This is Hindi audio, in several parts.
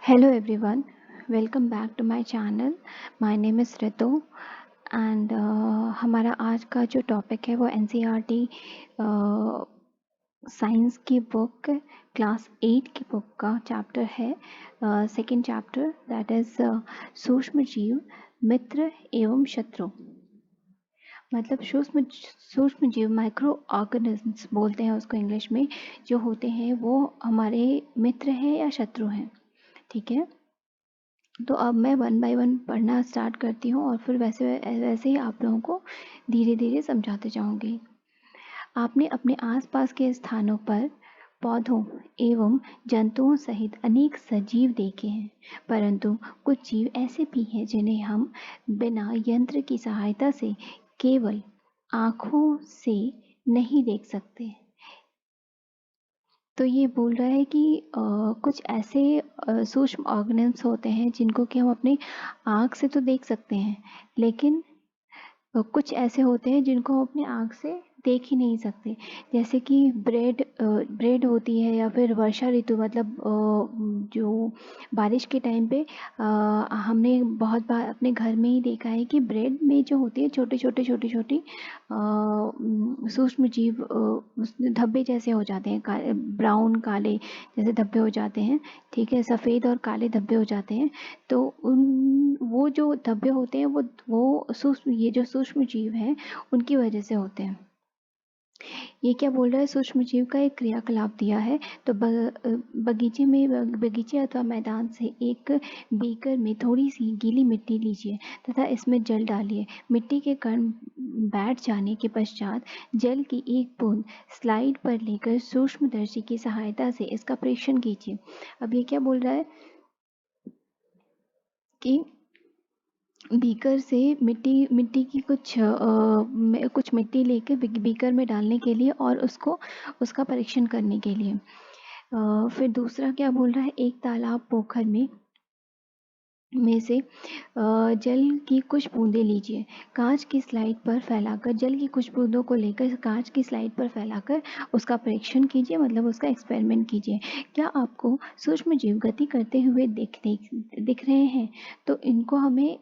Hello everyone, welcome back to my channel. My name is Ritu and हमारा आज का जो टॉपिक है वो एनसीईआरटी साइंस की बुक क्लास 8 की बुक का चैप्टर है सेकंड चैप्टर दैट इज सूक्ष्म जीव मित्र एवं शत्रु। मतलब सूक्ष्म जीव माइक्रो ऑर्गेनिज्म्स बोलते हैं उसको इंग्लिश में, जो होते हैं वो हमारे मित्र हैं या शत्रु हैं। ठीक है, तो अब मैं वन बाय वन पढ़ना स्टार्ट करती हूँ और फिर वैसे वैसे ही आप लोगों को धीरे धीरे समझाते जाऊंगी। आपने अपने आसपास के स्थानों पर पौधों एवं जंतुओं सहित अनेक सजीव देखे हैं, परंतु कुछ जीव ऐसे भी हैं जिन्हें हम बिना यंत्र की सहायता से केवल आँखों से नहीं देख सकते। तो ये बोल रहा है कि कुछ ऐसे सूक्ष्म ऑर्गेनिज्म्स होते हैं जिनको कि हम अपनी आँख से तो देख सकते हैं, लेकिन कुछ ऐसे होते हैं जिनको हम अपनी आँख से देख ही नहीं सकते। जैसे कि ब्रेड होती है या फिर वर्षा ऋतु मतलब जो बारिश के टाइम पे हमने बहुत बार अपने घर में ही देखा है कि ब्रेड में जो होती है छोटी-छोटी सूक्ष्म जीव धब्बे जैसे हो जाते हैं, ब्राउन काले जैसे धब्बे हो जाते हैं। ठीक है, सफ़ेद और काले धब्बे हो जाते हैं। तो वो जो धब्बे होते हैं ये जो सूक्ष्म जीव हैं उनकी वजह से होते हैं। ये क्या बोल रहा है, सूक्ष्म जीव का एक क्रियाकलाप दिया है। तो बगीचे अथवा मैदान से एक बीकर में थोड़ी सी गीली मिट्टी लीजिए तथा इसमें जल डालिए। मिट्टी के कण बैठ जाने के पश्चात जल की एक बूंद स्लाइड पर लेकर सूक्ष्मदर्शी की सहायता से इसका परीक्षण कीजिए। अब ये क्या बोल रहा है कि बीकर से मिट्टी की कुछ मिट्टी लेके बीकर में डालने के लिए और उसका परीक्षण करने के लिए। फिर दूसरा क्या बोल रहा है, एक तालाब पोखर में से जल की कुछ बूंदें लीजिए, कांच की स्लाइड पर फैलाकर जल की कुछ बूंदों को लेकर कांच की स्लाइड पर फैलाकर उसका परीक्षण कीजिए, मतलब उसका एक्सपेरिमेंट कीजिए। क्या आपको सूक्ष्म जीव गति करते हुए दिख रहे हैं? तो इनको हमें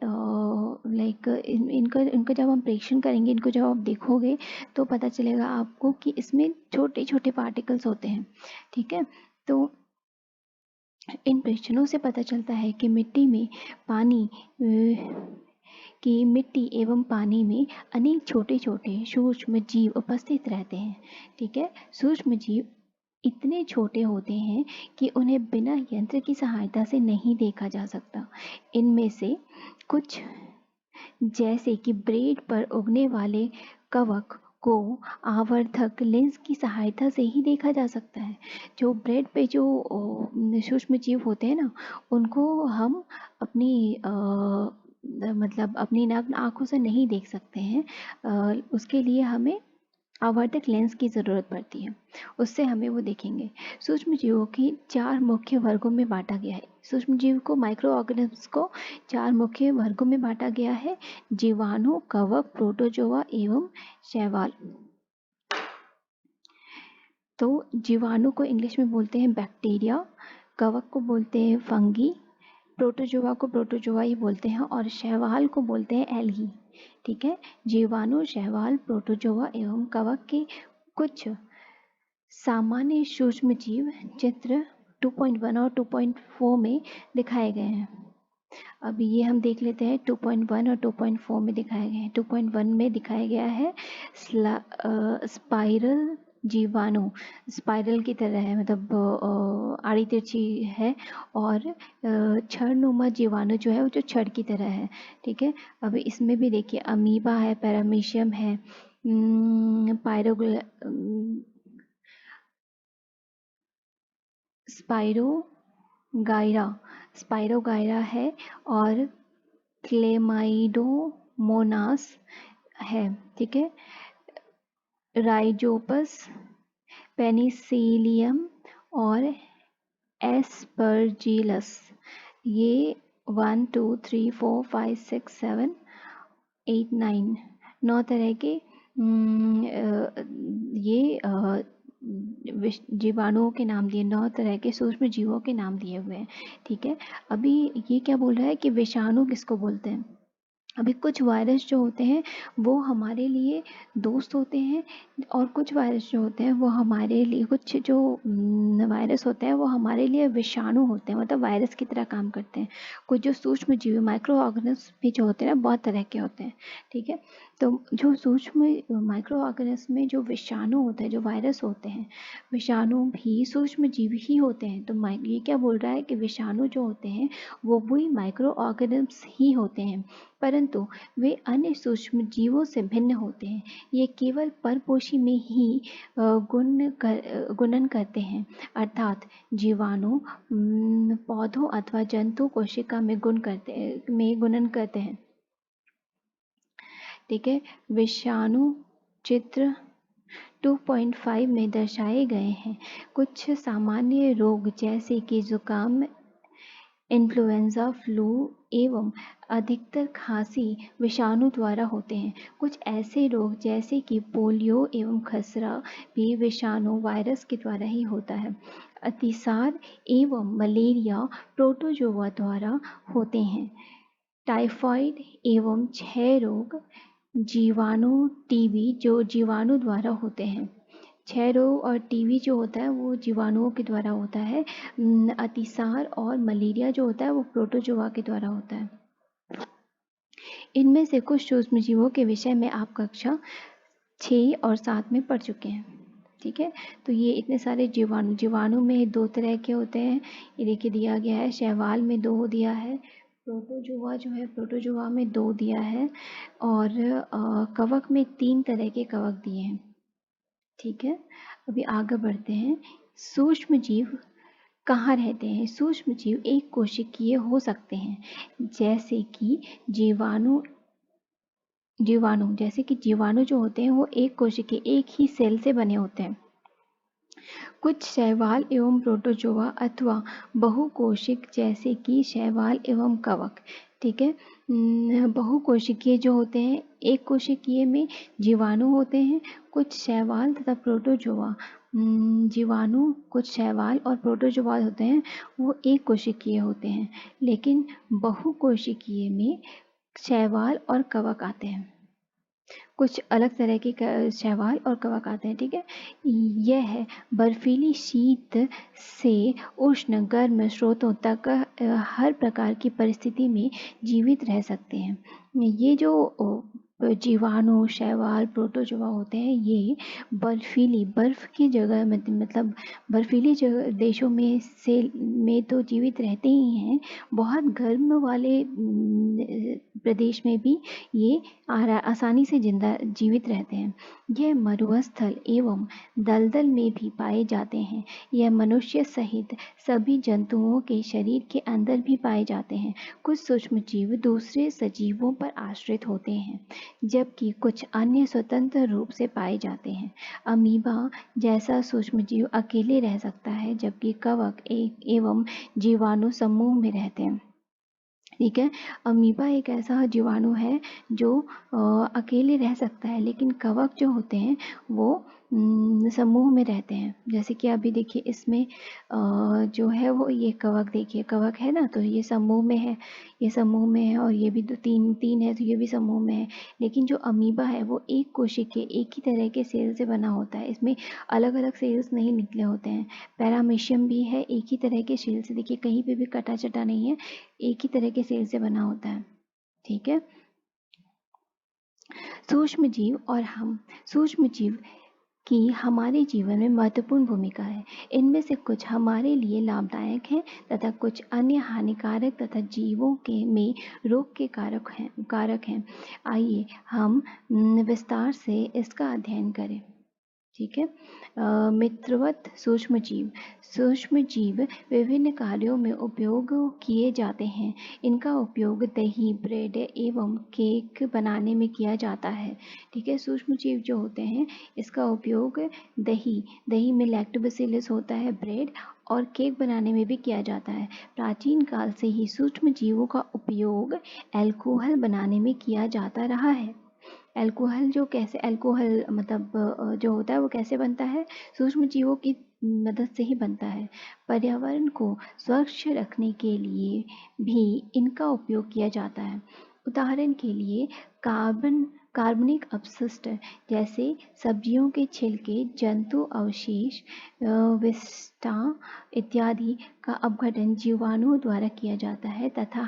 इनका जब हम परीक्षण करेंगे, इनको जब आप देखोगे तो पता चलेगा आपको कि इसमें छोटे छोटे पार्टिकल्स होते हैं। ठीक है, तो इन परीक्षणों से पता चलता है कि मिट्टी एवं पानी में अनेक छोटे छोटे सूक्ष्म जीव उपस्थित रहते हैं। ठीक है, सूक्ष्म जीव इतने छोटे होते हैं कि उन्हें बिना यंत्र की सहायता से नहीं देखा जा सकता। इनमें से कुछ जैसे कि ब्रेड पर उगने वाले कवक को आवर्धक लेंस की सहायता से ही देखा जा सकता है। जो ब्रेड पे जो सूक्ष्म जीव होते हैं ना, उनको हम मतलब अपनी नग्न आँखों से नहीं देख सकते हैं। उसके लिए हमें आवर्धक लेंस की ज़रूरत पड़ती है, उससे हमें वो देखेंगे। सूक्ष्म जीवों की 4 मुख्य वर्गों में बाँटा गया है। सूक्ष्म जीव को माइक्रो ऑर्गेनिज्म्स को 4 मुख्य वर्गों में बाँटा गया है: जीवाणु, कवक, प्रोटोजोआ एवं शैवाल। तो जीवाणु को इंग्लिश में बोलते हैं बैक्टीरिया, कवक को बोलते हैं फंगी, प्रोटोजोआ को प्रोटोजोआ ही बोलते हैं और शैवाल को बोलते हैं एल्गी। ठीक है, जीवाणु, शैवाल, प्रोटोजोआ एवं कवक के कुछ सामान्य सूक्ष्म जीव चित्र 2.1 और 2.4 में दिखाए गए हैं। अब ये हम देख लेते हैं 2.1 और 2.4 में दिखाए गए हैं। 2.1 में दिखाया गया है स्पाइरल जीवाणु, स्पाइरल की तरह है, मतलब आड़ी तिरछी है, और छड़नुमा जीवाणु जो है वो जो छड़ की तरह है। ठीक है, अब इसमें भी देखिए अमीबा है, पैरामीशियम है, स्पाइरोगाइरा स्पाइरोगाइरा है और क्लेमाइडोमोनास है। ठीक है, राइजोपस, पेनिसिलियम और एस्परजिलस, ये 1 2 3 4 5 6 7 8 9 तरह के ये जीवाणुओं के नाम दिए, 9 तरह के सूक्ष्म जीवों के नाम दिए हुए हैं। ठीक है, अभी ये क्या बोल रहा है कि विषाणु किसको बोलते हैं। अभी कुछ वायरस जो होते हैं वो हमारे लिए दोस्त होते हैं, और कुछ वायरस जो होते हैं वो हमारे लिए, कुछ जो वायरस होते हैं वो हमारे लिए विषाणु होते हैं, मतलब वायरस की तरह काम करते हैं। कुछ जो सूक्ष्म जीव माइक्रो ऑर्गेनिज्म भी जो होते हैं ना, बहुत तरह के होते हैं। ठीक है, तो जो सूक्ष्म माइक्रो ऑर्गेनिज्म में जो विषाणु होते हैं, जो वायरस होते हैं, विषाणु भी सूक्ष्म जीव ही होते हैं। तो ये क्या बोल रहा है कि विषाणु जो होते हैं वो भी माइक्रो ऑर्गेनिज्म ही होते हैं, परंतु वे अन्य सूक्ष्म जीवों से भिन्न होते हैं। ये केवल परपोषी में ही गुणन करते हैं, अर्थात जीवाणु पौधों अथवा जंतु कोशिका में गुणन करते हैं। ठीक है, विषाणु चित्र 2.5 में दर्शाए गए हैं। कुछ सामान्य रोग जैसे कि जुकाम, इन्फ्लुएंजा, फ्लू एवं अधिकतर खांसी विषाणु द्वारा होते हैं। कुछ ऐसे रोग जैसे कि पोलियो एवं खसरा भी विषाणु वायरस के द्वारा ही होता है। अतिसार एवं मलेरिया प्रोटोजोआ द्वारा होते हैं। टाइफाइड एवं क्षय रोग जीवाणु, टीबी जो जीवाणु द्वारा होते हैं। क्षय रोग और टीबी जो होता है वो जीवाणुओं के द्वारा होता है। अतिसार और मलेरिया जो होता है वो प्रोटोजोआ के द्वारा होता है। इनमें से कुछ सूक्ष्मजीवों के विषय में आप कक्षा 6 और 7 में पढ़ चुके हैं। ठीक है, तो ये इतने सारे जीवाणु में 2 तरह के होते हैं। ये देखिए दिया गया है, शैवाल में 2 दिया है, प्रोटोजोआ जो है प्रोटोजोआ में 2 दिया है, और कवक में 3 तरह के कवक दिए हैं। ठीक है, अभी आगे बढ़ते हैं। सूक्ष्म जीव कहाँ रहते हैं। सूक्ष्म जीव एक कोशिकीय हो सकते हैं, जैसे कि जीवाणु जो होते हैं वो एक कोशिकीय, एक ही सेल से बने होते हैं। कुछ शैवाल एवं प्रोटोजोआ अथवा बहुकोशिक जैसे कि शैवाल एवं कवक। ठीक है, बहुकोशिकीय जो होते हैं, एक कोशिकीय में जीवाणु होते हैं। कुछ शैवाल तथा प्रोटोजोआ जीवाणु, कुछ शैवाल और प्रोटोजोआ होते हैं वो एक कोशिकीय होते हैं, लेकिन बहुकोशिकीय में शैवाल और कवक आते हैं। कुछ अलग तरह के शैवाल और कवक आते हैं। ठीक है, यह बर्फीली शीत से उष्ण गर्म स्रोतों तक हर प्रकार की परिस्थिति में जीवित रह सकते हैं। ये जो जीवाणु, शैवाल, प्रोटोजोआ होते हैं ये बर्फ की जगह मतलब बर्फीली जगह देशों में तो जीवित रहते ही हैं, बहुत गर्म वाले प्रदेश में भी ये आसानी से जीवित रहते हैं। यह मरुस्थल एवं दलदल में भी पाए जाते हैं। यह मनुष्य सहित सभी जंतुओं के शरीर के अंदर भी पाए जाते हैं। कुछ सूक्ष्मजीव दूसरे सजीवों पर आश्रित होते हैं, जबकि कुछ अन्य स्वतंत्र रूप से पाए जाते हैं। अमीबा जैसा सूक्ष्मजीव अकेले रह सकता है, जबकि कवक एवं जीवाणु समूह में रहते हैं। ठीक है, अमीबा एक ऐसा जीवाणु है जो अकेले रह सकता है, लेकिन कवक जो होते हैं वो समूह में रहते हैं। जैसे कि अभी देखिए इसमें जो है वो ये कवक, देखिए कवक है ना, तो ये समूह में है, ये समूह में है, और ये भी तो तीन है तो ये भी समूह में है। लेकिन जो अमीबा है वो एक कोशिकीय, एक ही तरह के सेल से बना होता है, इसमें अलग अलग सेल्स नहीं निकले होते हैं। पैरामीशियम भी है, एक ही तरह के सेल से, देखिए कहीं पे भी कटा चटा नहीं है, एक ही तरह के सेल से बना होता है। ठीक है, सूक्ष्म जीव की हमारे जीवन में महत्वपूर्ण भूमिका है। इनमें से कुछ हमारे लिए लाभदायक हैं तथा कुछ अन्य हानिकारक तथा जीवों के में रोग के कारक हैं। आइए हम विस्तार से इसका अध्ययन करें। ठीक है, मित्रवत सूक्ष्म जीव विभिन्न कार्यों में उपयोग किए जाते हैं। इनका उपयोग दही, ब्रेड एवं केक बनाने में किया जाता है। ठीक है, सूक्ष्म जीव जो होते हैं इसका उपयोग दही में लैक्टोबैसिलस होता है, ब्रेड और केक बनाने में भी किया जाता है। प्राचीन काल से ही सूक्ष्म जीवों का उपयोग अल्कोहल बनाने में किया जाता रहा है। अल्कोहल जो कैसे अल्कोहल मतलब जो होता है वो कैसे बनता है, सूक्ष्म जीवों की मदद से ही बनता है। पर्यावरण को स्वच्छ रखने के लिए भी इनका उपयोग किया जाता है। उदाहरण के लिए कार्बनिक अपशिष्ट जैसे सब्जियों के छिलके, जंतु अवशेष, विष्ठा इत्यादि का अपघटन जीवाणुओं द्वारा किया जाता है तथा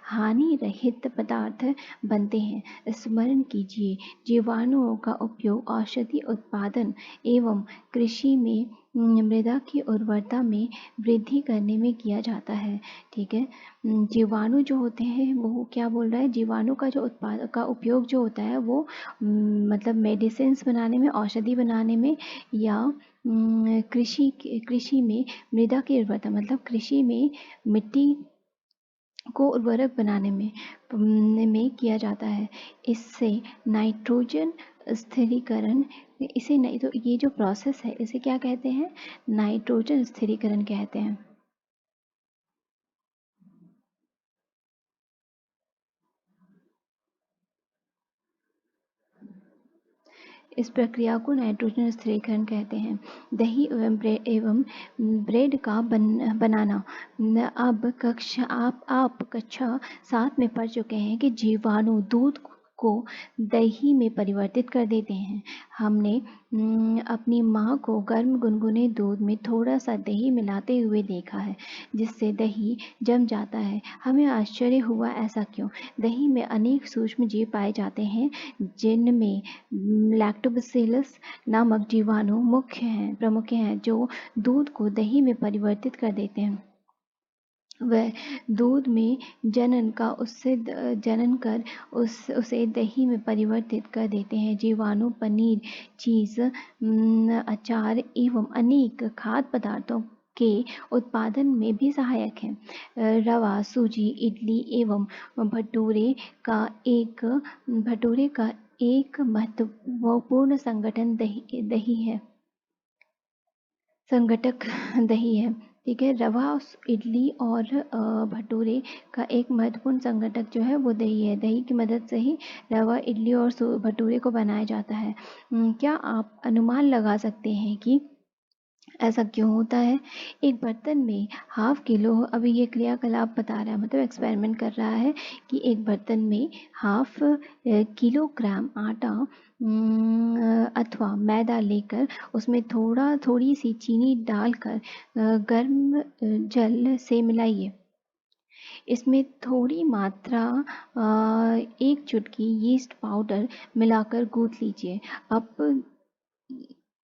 हानि रहित पदार्थ बनते हैं। स्मरण कीजिए, जीवाणुओं का उपयोग औषधि उत्पादन एवं कृषि में मृदा की उर्वरता में वृद्धि करने में किया जाता है। ठीक है, जीवाणु जो होते हैं वो क्या बोल रहा है, जीवाणु का जो उत्पाद का उपयोग जो होता है वो मतलब मेडिसिन्स बनाने में, औषधि बनाने में या कृषि में मृदा की उर्वरता मतलब कृषि में मिट्टी को उर्वरक बनाने में किया जाता है। इससे नाइट्रोजन स्थिरीकरण तो ये जो प्रोसेस है इसे क्या कहते हैं, नाइट्रोजन स्थिरीकरण कहते हैं। इस प्रक्रिया को नाइट्रोजन स्थिरीकरण कहते हैं। दही एवं ब्रेड का बनाना। आप कक्षा 7 में पढ़ चुके हैं कि जीवाणु दूध को दही में परिवर्तित कर देते हैं। हमने अपनी माँ को गर्म गुनगुने दूध में थोड़ा सा दही मिलाते हुए देखा है, जिससे दही जम जाता है। हमें आश्चर्य हुआ, ऐसा क्यों? दही में अनेक सूक्ष्म जीव पाए जाते हैं, जिनमें लैक्टोबैसिलस नामक जीवाणु प्रमुख हैं, जो दूध को दही में परिवर्तित कर देते हैं। वह दूध में जनन कर उसे दही में परिवर्तित कर देते हैं। जीवाणु पनीर, चीज़, अचार एवं अनेक खाद्य पदार्थों के उत्पादन में भी सहायक हैं। रवा, सूजी, इडली एवं भटूरे का एक महत्वपूर्ण संगठक दही है। ठीक है, रवा, इडली और भटूरे का एक महत्वपूर्ण संगठक जो है वो दही है। दही की मदद से ही रवा, इडली और भटूरे को बनाया जाता है। क्या आप अनुमान लगा सकते हैं कि ऐसा क्यों होता है? एक बर्तन में हाफ किलो, अभी ये क्रियाकलाप बता रहा है, मतलब एक्सपेरिमेंट कर रहा है कि एक बर्तन में हाफ किलोग्राम आटा अथवा मैदा लेकर उसमें थोड़ी सी चीनी डालकर गर्म जल से मिलाइए। इसमें थोड़ी मात्रा 1 चुटकी यीस्ट पाउडर मिलाकर गूँथ लीजिए। अब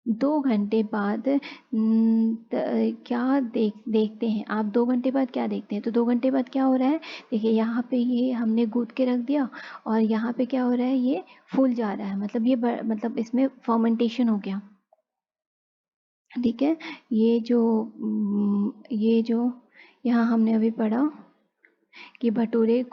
2 घंटे बाद क्या देखते हैं आप? 2 घंटे बाद क्या देखते हैं? तो 2 घंटे बाद क्या हो रहा है, देखिए यहाँ पे ये हमने गूँथ के रख दिया और यहाँ पे क्या हो रहा है, ये फूल जा रहा है, मतलब ये मतलब इसमें फर्मेंटेशन हो गया। ठीक है, ये जो यहाँ हमने अभी पढ़ा कि भटूरे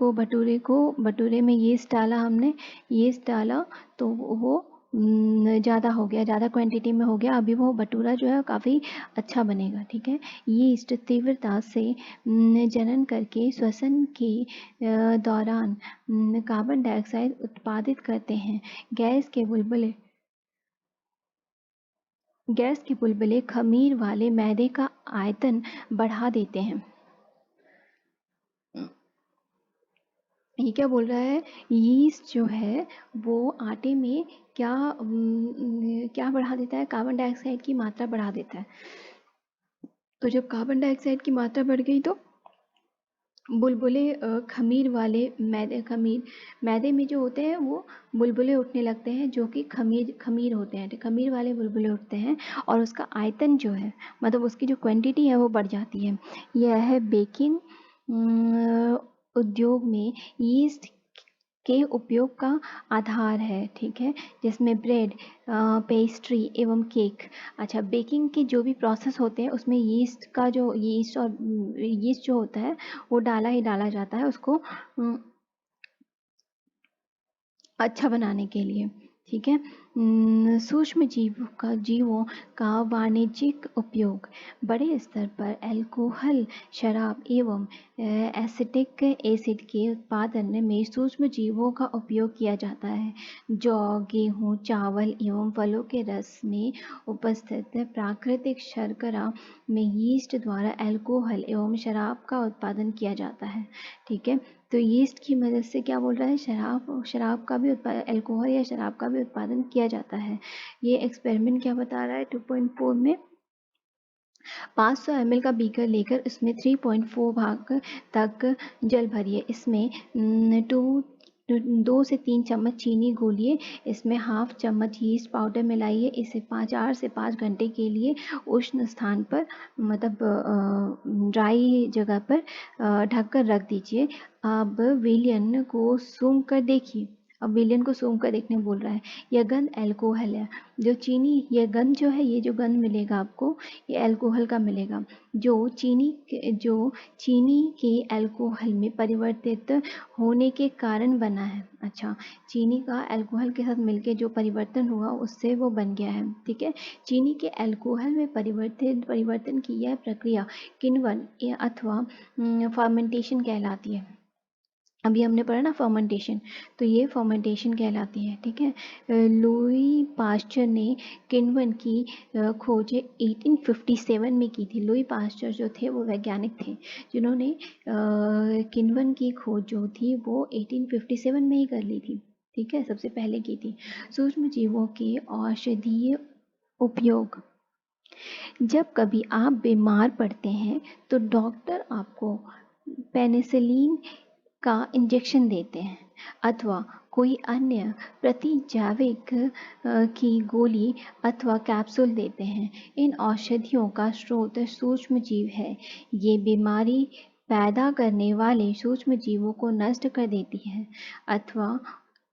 में यीस्ट डाला हमने, यीस्ट डाला तो वो ज़्यादा हो गया, ज़्यादा क्वांटिटी में हो गया। अभी वो भटूरा जो है काफ़ी अच्छा बनेगा। ठीक है, यीस्ट तीव्रता से जनन करके श्वसन के दौरान कार्बन डाइऑक्साइड उत्पादित करते हैं। गैस के बुलबुले खमीर वाले मैदे का आयतन बढ़ा देते हैं। ये क्या बोल रहा है, यीस्ट जो है वो आटे में क्या बढ़ा देता है, कार्बन डाइऑक्साइड की मात्रा बढ़ा देता है। तो जब कार्बन डाइऑक्साइड की मात्रा बढ़ गई तो बुलबुले खमीर वाले मैदे में जो होते हैं वो बुलबुले उठने लगते हैं, जो कि खमीर होते हैं। तो खमीर वाले बुलबुले उठते हैं और उसका आयतन जो है, मतलब उसकी जो क्वांटिटी है वो बढ़ जाती है। यह है बेकिंग उद्योग में यीस्ट के उपयोग का आधार है। ठीक है, जिसमें ब्रेड, पेस्ट्री एवं केक। अच्छा, बेकिंग के जो भी प्रोसेस होते हैं उसमें यीस्ट जो होता है वो डाला ही डाला जाता है उसको अच्छा बनाने के लिए। ठीक है, सूक्ष्म जीवों का वाणिज्यिक उपयोग। बड़े स्तर पर अल्कोहल, शराब एवं एसिटिक एसिड के उत्पादन में सूक्ष्म जीवों का उपयोग किया जाता है। जौ, गेहूँ, चावल एवं फलों के रस में उपस्थित प्राकृतिक शर्करा में यीस्ट द्वारा अल्कोहल एवं शराब का उत्पादन किया जाता है। ठीक है, तो यीस्ट की मदद से क्या बोल रहा है, शराब का भी अल्कोहल या शराब का भी उत्पादन किया जाता है। ये एक्सपेरिमेंट क्या बता रहा है, 2.4 में 500 ml का बीकर लेकर उसमें 3.4 भाग तक जल भरिए। इसमें 2 से 3 चम्मच चीनी घोलिए। इसमें हाफ चम्मच यीस्ट पाउडर मिलाइए। इसे 4 से 5 घंटे के लिए उष्ण स्थान पर, मतलब ड्राई जगह पर ढककर रख दीजिए। अब विलयन को सूंघ कर देखिए। अब विलयन को सूंघ कर देखने बोल रहा है। यह गंध अल्कोहल है। जो चीनी, यह गंध जो है, ये जो गंध मिलेगा आपको, ये अल्कोहल का मिलेगा, जो चीनी के अल्कोहल में परिवर्तित होने के कारण बना है। अच्छा, चीनी का अल्कोहल के साथ मिलके जो परिवर्तन हुआ उससे वो बन गया है। ठीक है, चीनी के अल्कोहल में परिवर्तन की यह प्रक्रिया किण्वन अथवा फर्मेंटेशन कहलाती है। अभी हमने पढ़ा ना फर्मेंटेशन, तो ये फर्मेंटेशन कहलाती है। ठीक है, लुई पास्चर ने किण्वन की खोज 1857 में की थी। लुई पास्चर जो थे वो वैज्ञानिक थे जिन्होंने किण्वन की खोज जो थी वो 1857 में ही कर ली थी। ठीक है, सबसे पहले की थी। सूक्ष्म जीवों के औषधीय उपयोग। जब कभी आप बीमार पड़ते हैं तो डॉक्टर आपको पेनिसिलिन का इंजेक्शन देते हैं अथवा कोई अन्य प्रतिजैविक की गोली अथवा कैप्सूल देते हैं। इन औषधियों का स्रोत सूक्ष्म जीव है। ये बीमारी पैदा करने वाले सूक्ष्म जीवों को नष्ट कर देती है अथवा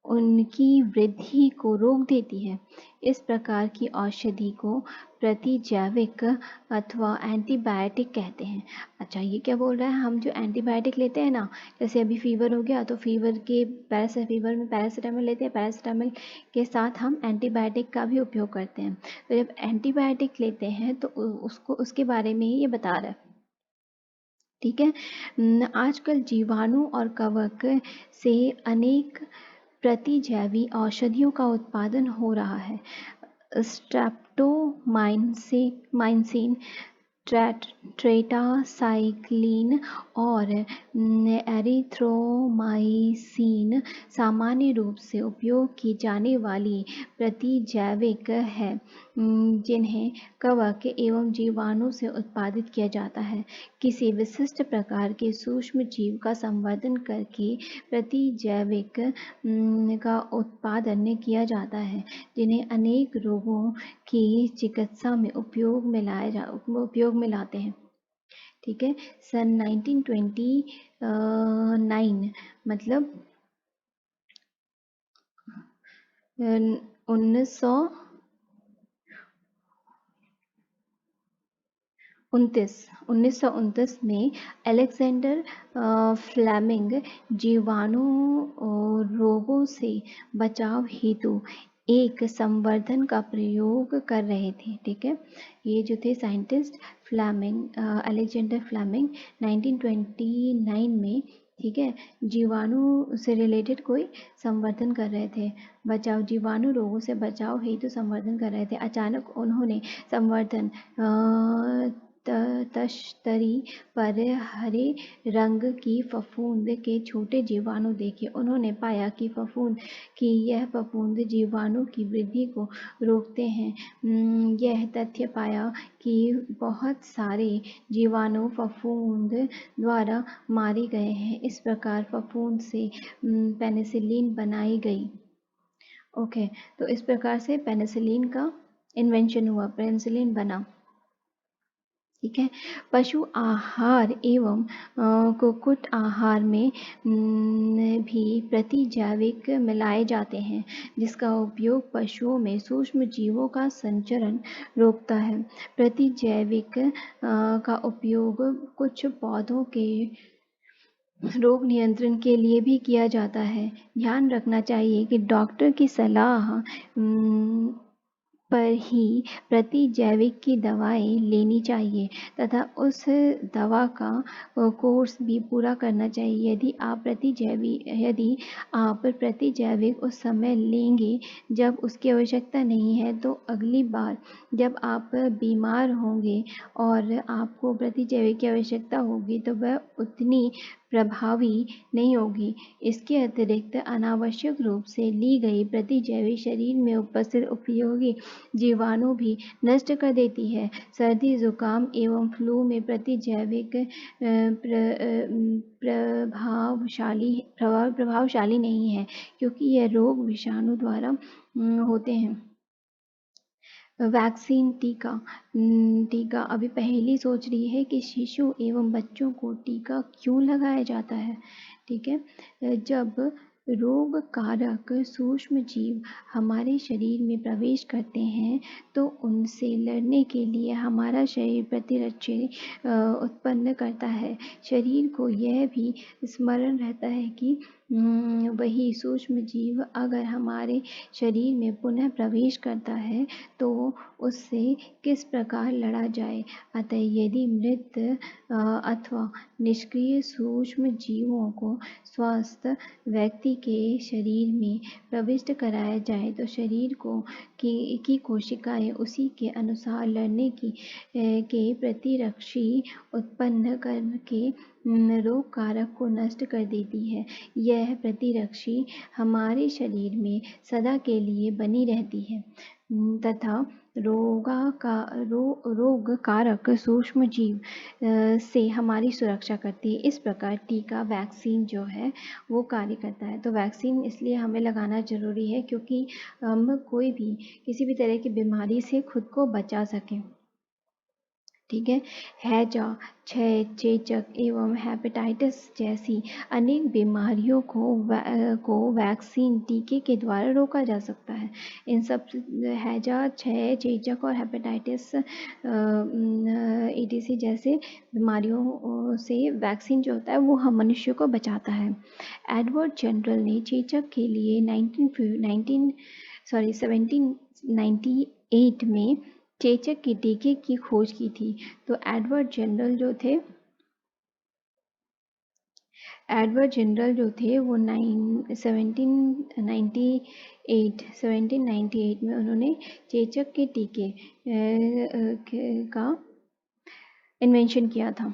उनकी वृद्धि को रोक देती है। इस प्रकार की औषधि को प्रतिजैविक अथवा एंटीबायोटिक कहते हैं। अच्छा, ये क्या बोल रहा है, हम जो एंटीबायोटिक लेते हैं ना, जैसे अभी फीवर हो गया तो फीवर में पैरासीटामोल लेते हैं, पैरासीटामोल के साथ हम एंटीबायोटिक का भी उपयोग करते हैं। तो जब एंटीबायोटिक लेते हैं तो उसके बारे में ही ये बता रहा है। ठीक है, आजकल जीवाणु और कवक से अनेक प्रतिजैवी औषधियों का उत्पादन हो रहा है। स्ट्रेप्टोमाइसिन, ट्रेटासाइक्लिन और एरिथ्रोमाइसिन सामान्य रूप से उपयोग की जाने वाली प्रतिजैविक है जिन्हें कवक एवं जीवाणु से उत्पादित किया जाता है। किसी विशिष्ट प्रकार के सूक्ष्म जीव का संवर्धन करके प्रतिजैविक का उत्पादन किया जाता है जिन्हें अनेक रोगों की चिकित्सा में उपयोग में लाते हैं। ठीक है, सन 1929 मतलब 1929 में अलेक्जेंडर फ्लेमिंग जीवाणु रोगों से बचाव हेतु एक संवर्धन का प्रयोग कर रहे थे। ठीक है, ये जो थे साइंटिस्ट अलेक्जेंडर फ्लेमिंग 1929 में, ठीक है, जीवाणु से रिलेटेड कोई संवर्धन कर रहे थे, जीवाणु रोगों से बचाव हेतु संवर्धन कर रहे थे। अचानक उन्होंने संवर्धन तश्तरी पर हरे रंग की फफूंद के छोटे जीवाणु देखे। उन्होंने पाया कि यह फफूंद जीवाणु की वृद्धि को रोकते हैं। यह तथ्य पाया कि बहुत सारे जीवाणु फफूंद द्वारा मारे गए हैं। इस प्रकार फफूंद से पेनिसिलिन बनाई गई। ओके, तो इस प्रकार से पेनिसिलिन का इन्वेंशन हुआ, पेनिसिलिन बना। ठीक है, पशु आहार एवं कुक्कुट आहार में भी प्रतिजैविक मिलाए जाते हैं जिसका उपयोग पशुओं में सूक्ष्म जीवों का संचरण रोकता है। प्रतिजैविक का उपयोग कुछ पौधों के रोग नियंत्रण के लिए भी किया जाता है। ध्यान रखना चाहिए कि डॉक्टर की सलाह पर ही प्रतिजैविक की दवाएं लेनी चाहिए तथा उस दवा का कोर्स भी पूरा करना चाहिए। यदि आप प्रतिजैविक उस समय लेंगे जब उसकी आवश्यकता नहीं है, तो अगली बार जब आप बीमार होंगे और आपको प्रतिजैविक की आवश्यकता होगी तो वह उतनी प्रभावी नहीं होगी। इसके अतिरिक्त अनावश्यक रूप से ली गई प्रतिजैविक शरीर में उपस्थित उपयोगी जीवाणु भी नष्ट कर देती है। सर्दी, जुकाम एवं फ्लू में प्रतिजैविक प्रभावशाली नहीं है, क्योंकि यह रोग विषाणु द्वारा होते हैं। वैक्सीन टीका अभी पहेली सोच रही है कि शिशु एवं बच्चों को टीका क्यों लगाया जाता है। ठीक है, जब रोग कारक सूक्ष्म जीव हमारे शरीर में प्रवेश करते हैं तो उनसे लड़ने के लिए हमारा शरीर प्रतिरक्षा उत्पन्न करता है। शरीर को यह भी स्मरण रहता है कि वही सूक्ष्म जीव अगर हमारे शरीर में पुनः प्रवेश करता है तो उससे किस प्रकार लड़ा जाए। अतः यदि मृत अथवा निष्क्रिय सूक्ष्म जीवों को स्वस्थ व्यक्ति के शरीर में प्रविष्ट कराया जाए तो शरीर की कोशिकाएं उसी के अनुसार लड़ने के प्रतिरक्षी उत्पन्न करके रोग कारक को नष्ट कर देती है। यह प्रतिरक्षी हमारे शरीर में सदा के लिए बनी रहती है तथा रोग कारक सूक्ष्म जीव से हमारी सुरक्षा करती है। इस प्रकार टीका वैक्सीन जो है वो कार्य करता है। तो वैक्सीन इसलिए हमें लगाना जरूरी है क्योंकि हम कोई भी किसी भी तरह की बीमारी से खुद को बचा सकें। ठीक है, हैजा, क्षय, चेचक एवं हेपेटाइटिस जैसी अनेक बीमारियों को वैक्सीन टीके के द्वारा रोका जा सकता है। इन सब हैजा, क्षय, चेचक और हेपेटाइटिस ईटीसी जैसे बीमारियों से वैक्सीन जो होता है वो हम मनुष्य को बचाता है। एडवर्ड जनरल ने चेचक के लिए 1798 में चेचक के टीके की खोज की थी। तो एडवर्ड जनरल जो थे वो 1798 में उन्होंने चेचक के टीके का इन्वेंशन किया था।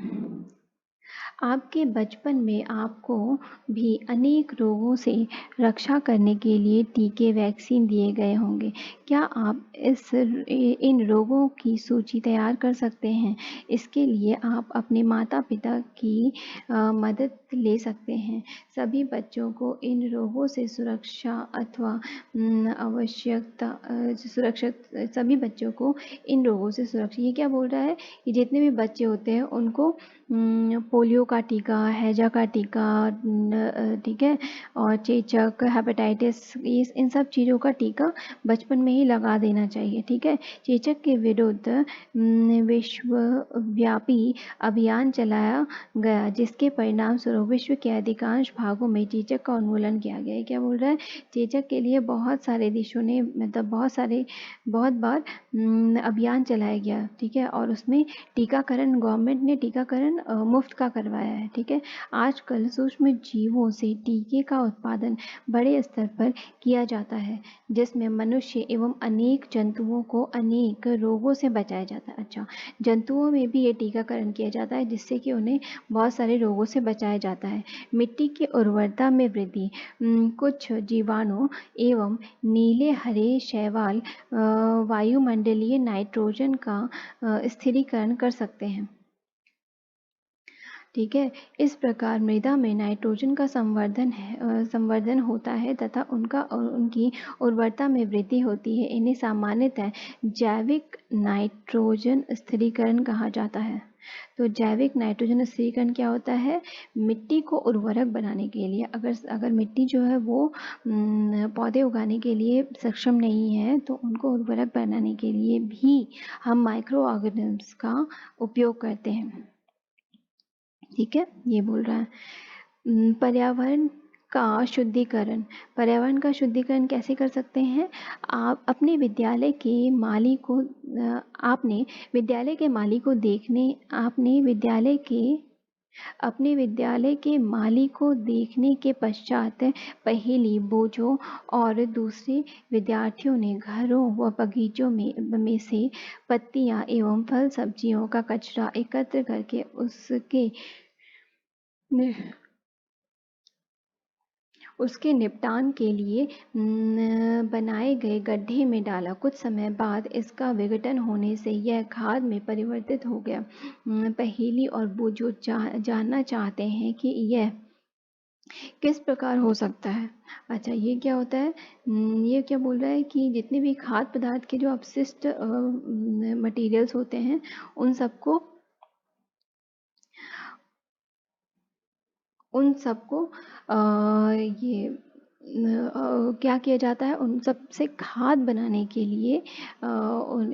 आपके बचपन में आपको भी अनेक रोगों से रक्षा करने के लिए टीके वैक्सीन दिए गए होंगे। क्या आप इन रोगों की सूची तैयार कर सकते हैं? इसके लिए आप अपने माता-पिता की मदद ले सकते हैं। सभी बच्चों को इन रोगों से सुरक्षा अथवा सभी बच्चों को इन रोगों से सुरक्षा। ये क्या बोल रहा है कि जितने भी बच्चे होते हैं उनको पोलियो का टीका, हैजा का टीका, ठीक है, और चेचक, हेपेटाइटिस, इन सब चीज़ों का टीका बचपन में ही लगा देना चाहिए। ठीक है, चेचक के विरुद्ध विश्वव्यापी अभियान चलाया गया जिसके परिणाम स्वरूप विश्व के अधिकांश भागों में चेचक का उन्मूलन किया गया। क्या बोल रहा है? चेचक के लिए बहुत सारे देशों ने मतलब बहुत बार अभियान चलाया गया। ठीक है, और उसमें टीकाकरण गवर्नमेंट ने टीकाकरण मुफ्त का करवाया है। ठीक है, आजकल सूक्ष्म जीवों से टीके का उत्पादन बड़े स्तर पर किया जाता है जिसमें मनुष्य एवं अनेक जंतुओं को अनेक रोगों से बचाया जाता है। अच्छा, जंतुओं में भी ये टीकाकरण किया जाता है जिससे कि उन्हें बहुत सारे रोगों से बचाया जाता है। मिट्टी की उर्वरता में वृद्धि, कुछ जीवाणु एवं नीले हरे शैवाल वायुमंडलीय नाइट्रोजन का स्थिरीकरण कर सकते हैं। ठीक है, इस प्रकार मृदा में नाइट्रोजन का संवर्धन होता है तथा उनकी उर्वरता में वृद्धि होती है। इन्हें सामान्यतः जैविक नाइट्रोजन स्थिरीकरण कहा जाता है। तो जैविक नाइट्रोजन स्थिरीकरण क्या होता है? मिट्टी को उर्वरक बनाने के लिए, अगर मिट्टी जो है वो पौधे उगाने के लिए सक्षम नहीं है तो उनको उर्वरक बनाने के लिए भी हम माइक्रो ऑर्गेनिज्म्स का उपयोग करते हैं। ठीक है, ये बोल रहा है। पर्यावरण का शुद्धिकरण। पर्यावरण का शुद्धिकरण कैसे कर सकते हैं? आप अपने विद्यालय के माली को आपने विद्यालय के माली को देखने आपने विद्यालय के अपने विद्यालय के माली को देखने के पश्चात पहेली बोझों और दूसरे विद्यार्थियों ने घरों व बगीचों में से पत्तियां एवं फल सब्जियों का कचरा एकत्र करके उसके निपटान के लिए बनाए गए गड्ढे में डाला। कुछ समय बाद इसका विघटन होने से यह खाद में परिवर्तित हो गया। पहेली और बोझो जानना चाहते हैं कि यह किस प्रकार हो सकता है। अच्छा, ये क्या होता है? ये क्या बोल रहा है कि जितने भी खाद्य पदार्थ के जो अपशिष्ट मटेरियल्स होते हैं उन सबको ये क्या किया जाता है, उन सब से खाद बनाने के लिए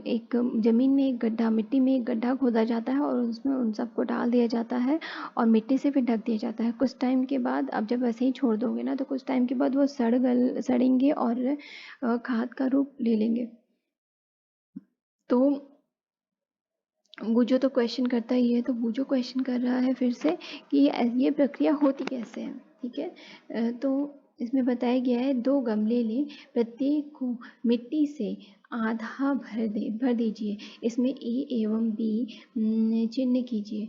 एक ज़मीन में एक गड्ढा, मिट्टी में एक गड्ढा खोदा जाता है और उसमें उन सबको डाल दिया जाता है और मिट्टी से फिर ढक दिया जाता है। कुछ टाइम के बाद, अब जब ऐसे ही छोड़ दोगे ना, तो कुछ टाइम के बाद वो सड़ेंगे और खाद का रूप ले लेंगे। तो बूझो तो क्वेश्चन करता ही है, तो बूझो क्वेश्चन कर रहा है फिर से कि ये प्रक्रिया होती कैसे है। ठीक है, तो इसमें बताया गया है 2 गमले लें, प्रत्येक को मिट्टी से आधा भर दीजिए। इसमें ए एवं बी चिन्ह कीजिए।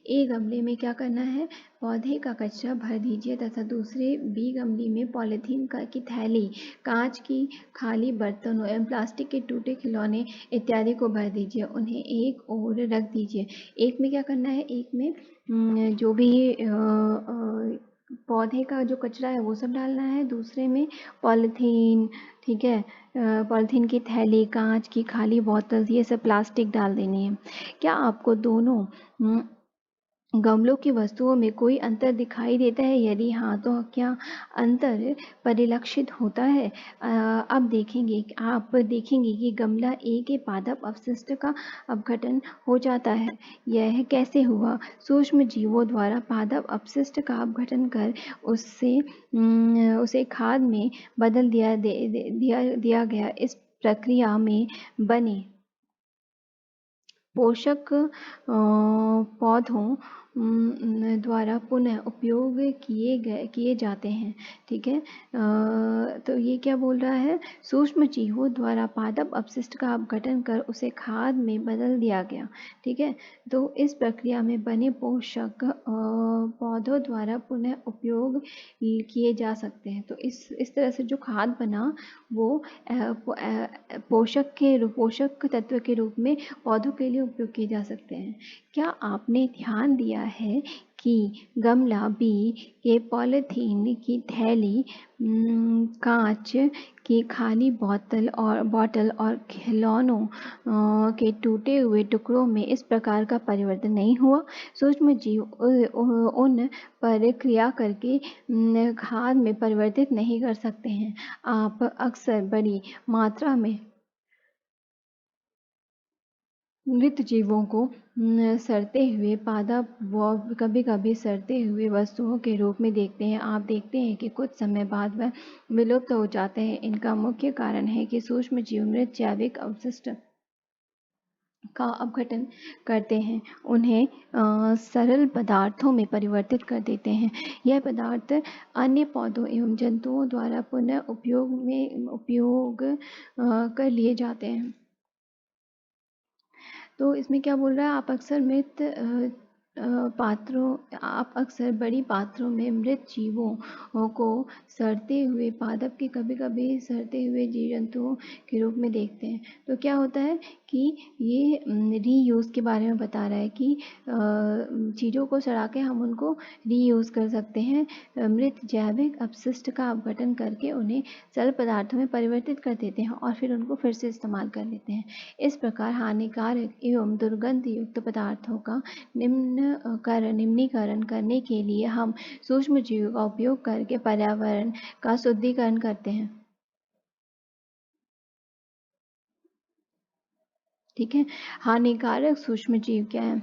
ए गमले में क्या करना है, पौधे का कचरा भर दीजिए तथा दूसरे बी गमले में पॉलीथीन की थैली, कांच की खाली बर्तनों एवं प्लास्टिक के टूटे खिलौने इत्यादि को भर दीजिए। उन्हें एक ओर रख दीजिए। एक में क्या करना है, एक में जो भी पौधे का जो कचरा है वो सब डालना है, दूसरे में पॉलीथीन, ठीक है, पॉलीथीन की थैली, कांच की खाली बोतल, ये सब प्लास्टिक डाल देनी है। क्या आपको दोनों गमलों की वस्तुओं में कोई अंतर दिखाई देता है? यदि हाँ, तो क्या अंतर परिलक्षित होता है? अब आप देखेंगे कि गमला ए के पादप अपशिष्ट का अपघटन हो जाता है। यह कैसे हुआ? सूक्ष्म जीवों द्वारा पादप अपशिष्ट का अपघटन कर उसे खाद में बदल दिया गया। इस प्रक्रिया में बने पोषक पौधों द्वारा पुनः उपयोग किए जाते हैं। ठीक है, तो ये क्या बोल रहा है, सूक्ष्म जीवों द्वारा पादप अपशिष्ट का अपघटन कर उसे खाद में बदल दिया गया। ठीक है, तो इस प्रक्रिया में बने पोषक पौधों द्वारा पुनः उपयोग किए जा सकते हैं। तो इस तरह से जो खाद बना वो पोषक तत्व के रूप में पौधों के लिए उपयोग किए जा सकते हैं। क्या आपने ध्यान दिया है कि गमला बी के पॉलीथीन की थैली, कांच की खाली बोतल और खिलौनों के टूटे हुए टुकड़ों में इस प्रकार का परिवर्तन नहीं हुआ? सूक्ष्म जीव उन पर क्रिया करके खाद में परिवर्तित नहीं कर सकते हैं। आप अक्सर बड़ी मात्रा में मृत जीवों को सड़ते हुए पादप व कभी-कभी सड़ते हुए वस्तुओं के रूप में देखते हैं। आप देखते हैं कि कुछ समय बाद वह विलुप्त हो जाते हैं। इनका मुख्य कारण है कि सूक्ष्म जीव मृत जैविक अपशिष्ट का अपघटन करते हैं, उन्हें सरल पदार्थों में परिवर्तित कर देते हैं। यह पदार्थ अन्य पौधों एवं जंतुओं द्वारा पुनः उपयोग कर लिए जाते हैं। तो इसमें क्या बोल रहा है, आप अक्सर बड़ी पात्रों में मृत जीवों को सड़ते हुए पादप के कभी-कभी सड़ते हुए जीव जंतुओं के रूप में देखते हैं। तो क्या होता है कि ये रीयूज़ के बारे में बता रहा है कि चीज़ों को सड़ा के हम उनको रीयूज़ कर सकते हैं। मृत जैविक अपशिष्ट का अपघटन करके उन्हें सरल पदार्थों में परिवर्तित कर देते हैं और फिर उनको फिर से इस्तेमाल कर लेते हैं। इस प्रकार हानिकारक एवं दुर्गंध युक्त पदार्थों का निम्नीकरण करने के लिए हम सूक्ष्म जीवों का उपयोग करके पर्यावरण का शुद्धिकरण करते हैं। ठीक है, हानिकारक सूक्ष्म जीव क्या है?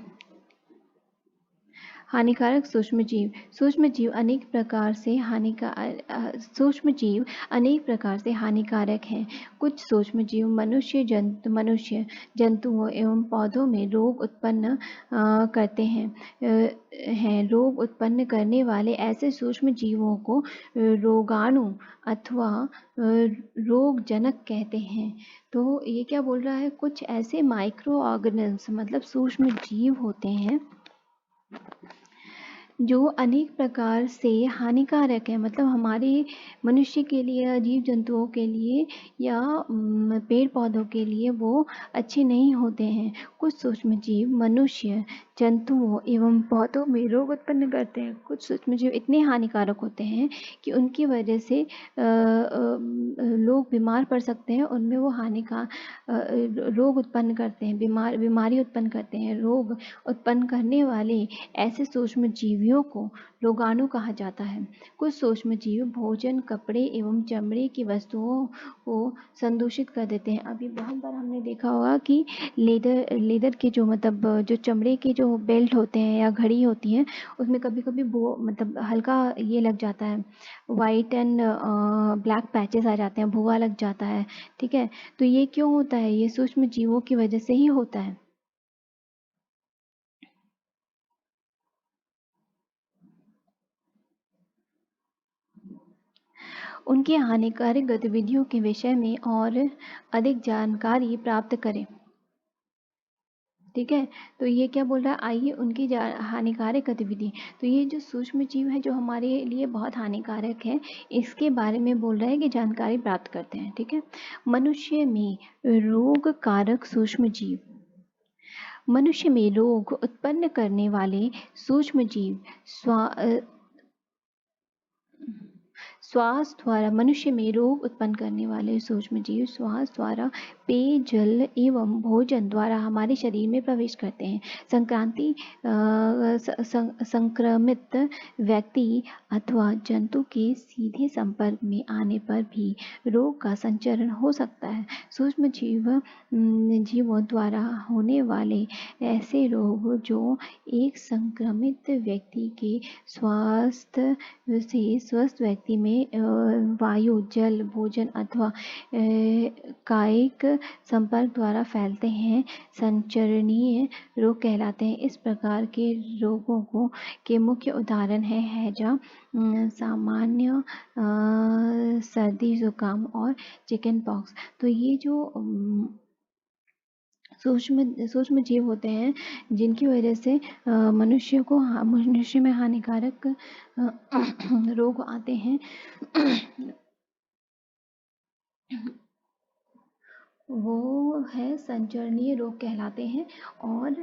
हानिकारक सूक्ष्मजीव। सूक्ष्मजीव अनेक प्रकार से हानिकारक हैं। कुछ सूक्ष्मजीव मनुष्य, जंतुओं एवं पौधों में रोग उत्पन्न करते हैं। रोग उत्पन्न करने वाले ऐसे सूक्ष्मजीवों को रोगाणु अथवा रोगजनक कहते हैं। तो ये क्या बोल रहा है, कुछ ऐसे माइक्रो ऑर्गेनिज्म मतलब सूक्ष्मजीव होते हैं जो अनेक प्रकार से हानिकारक है, मतलब हमारे मनुष्य के लिए या जीव जंतुओं के लिए या पेड़ पौधों के लिए वो अच्छे नहीं होते हैं। कुछ सूक्ष्मजीव मनुष्य, जंतुओं एवं पौधों में रोग उत्पन्न करते हैं। कुछ सूक्ष्मजीव इतने हानिकारक होते हैं कि उनकी वजह से लोग बीमार पड़ सकते हैं। उनमें वो रोग उत्पन्न करते हैं, बीमारी उत्पन्न करते हैं। रोग उत्पन्न करने वाले ऐसे सूक्ष्म जीवियों को रोगाणु कहा जाता है। कुछ सूक्ष्म जीव भोजन, कपड़े एवं चमड़े की वस्तुओं को संदूषित कर देते हैं। अभी बहुत बार हमने देखा होगा कि लेदर के जो मतलब जो चमड़े के जो बेल्ट होते हैं या घड़ी होती हैं, उसमें कभी कभी मतलब हल्का ये लग जाता है, वाइट एंड ब्लैक पैचेस आ जाते हैं, भुआ लग जाता है। ठीक है, तो ये क्यों होता है? ये सूक्ष्म जीवों की वजह से ही होता है। उनकी हानिकारक गतिविधियों के विषय में और अधिक जानकारी प्राप्त करें। ठीक है, तो ये क्या बोल रहा है, आइए उनकी हानिकारक गतिविधि। तो ये जो सूक्ष्म जीव है जो हमारे लिए बहुत हानिकारक है, इसके बारे में बोल रहा है कि जानकारी प्राप्त करते हैं। ठीक है, मनुष्य में रोग कारक सूक्ष्म जीव। मनुष्य में रोग उत्पन्न करने वाले सूक्ष्म जीव श्वास द्वारा मनुष्य में रोग उत्पन्न करने वाले सूक्ष्मजीव श्वास द्वारा, पेय जल एवं भोजन द्वारा हमारे शरीर में प्रवेश करते हैं। संक्रमित व्यक्ति अथवा जंतु के सीधे संपर्क में आने पर भी रोग का संचरण हो सकता है। सूक्ष्म जीवों द्वारा होने वाले ऐसे रोग जो एक संक्रमित व्यक्ति के स्वास्थ्य से स्वस्थ व्यक्ति में वायु, जल, भोजन अथवा कायिक संपर्क द्वारा फैलते हैं, संचरणीय रोग कहलाते हैं। इस प्रकार के रोगों के मुख्य उदाहरण हैं हैजा, सामान्य सर्दी, जुकाम और चिकन पॉक्स। तो ये जो सूक्ष्म जीव होते हैं जिनकी वजह से मनुष्य में हानिकारक रोग आते हैं, वो है संचरणीय रोग कहलाते हैं। और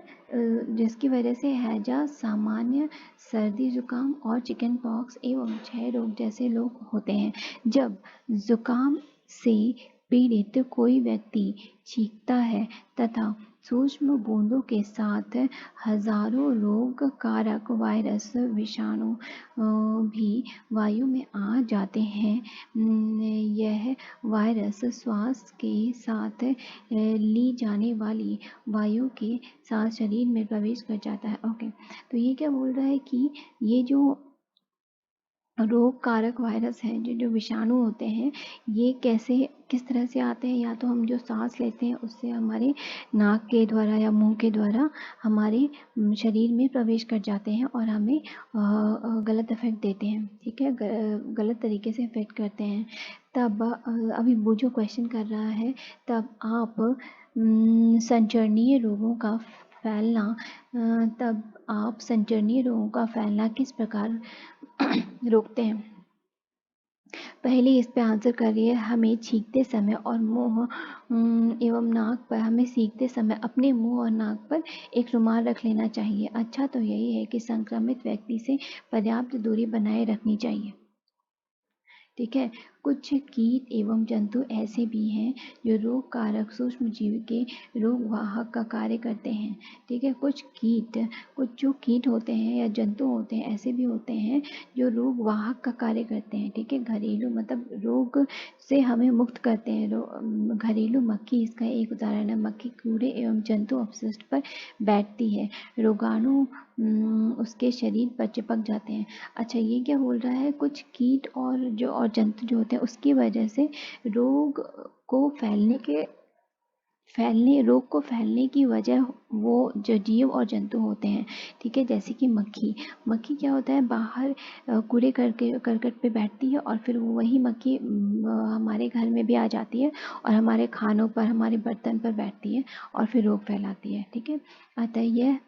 जिसकी वजह से हैजा, सामान्य सर्दी, जुकाम और चिकन पॉक्स एवं क्षय रोग जैसे रोग होते हैं। जब जुकाम से पीड़ित कोई व्यक्ति छींकता है तथा सूक्ष्म बूंदों के साथ हजारों रोग कारक वायरस, विषाणु भी वायु में आ जाते हैं। यह वायरस श्वास के साथ ली जाने वाली वायु के साथ शरीर में प्रवेश कर जाता है। ओके, तो ये क्या बोल रहा है कि ये जो रोग कारक वायरस हैं, जो विषाणु होते हैं, ये किस तरह से आते हैं? या तो हम जो सांस लेते हैं उससे हमारे नाक के द्वारा या मुंह के द्वारा हमारे शरीर में प्रवेश कर जाते हैं और हमें गलत इफेक्ट देते हैं। ठीक है, गलत तरीके से इफेक्ट करते हैं। तब अभी वो जो क्वेश्चन कर रहा है, तब आप संचरणीय रोगों का फैलना किस प्रकार रोकते हैं? पहले इस पे आंसर करिए। हमें छींकते समय और मुंह एवं नाक पर अपने मुंह और नाक पर एक रुमाल रख लेना चाहिए। अच्छा तो यही है कि संक्रमित व्यक्ति से पर्याप्त दूरी बनाए रखनी चाहिए। ठीक है, कुछ कीट एवं जंतु ऐसे भी हैं जो रोग कारक सूक्ष्म जीव के रोग वाहक का कार्य करते हैं। ठीक है, कुछ जो कीट होते हैं या जंतु होते हैं ऐसे भी होते हैं जो रोग वाहक का कार्य करते हैं। ठीक है, घरेलू मतलब रोग से हमें मुक्त करते हैं। घरेलू मक्खी इसका एक उदाहरण है। मक्खी कीड़े एवं जंतु अपशिष्ट पर बैठती है, रोगाणु उसके शरीर पर चिपक जाते हैं। अच्छा, ये क्या बोल रहा है, कुछ कीट और जंतु जो होते हैं उसकी वजह से रोग को फैलने की वजह वो जो जीव और जंतु होते हैं। ठीक है, जैसे कि मक्खी क्या होता है, बाहर कूड़े करकट पे बैठती है और फिर वही मक्खी हमारे घर में भी आ जाती है और हमारे खानों पर, हमारे बर्तन पर बैठती है और फिर रोग फैलाती है। ठीक है, अतः यह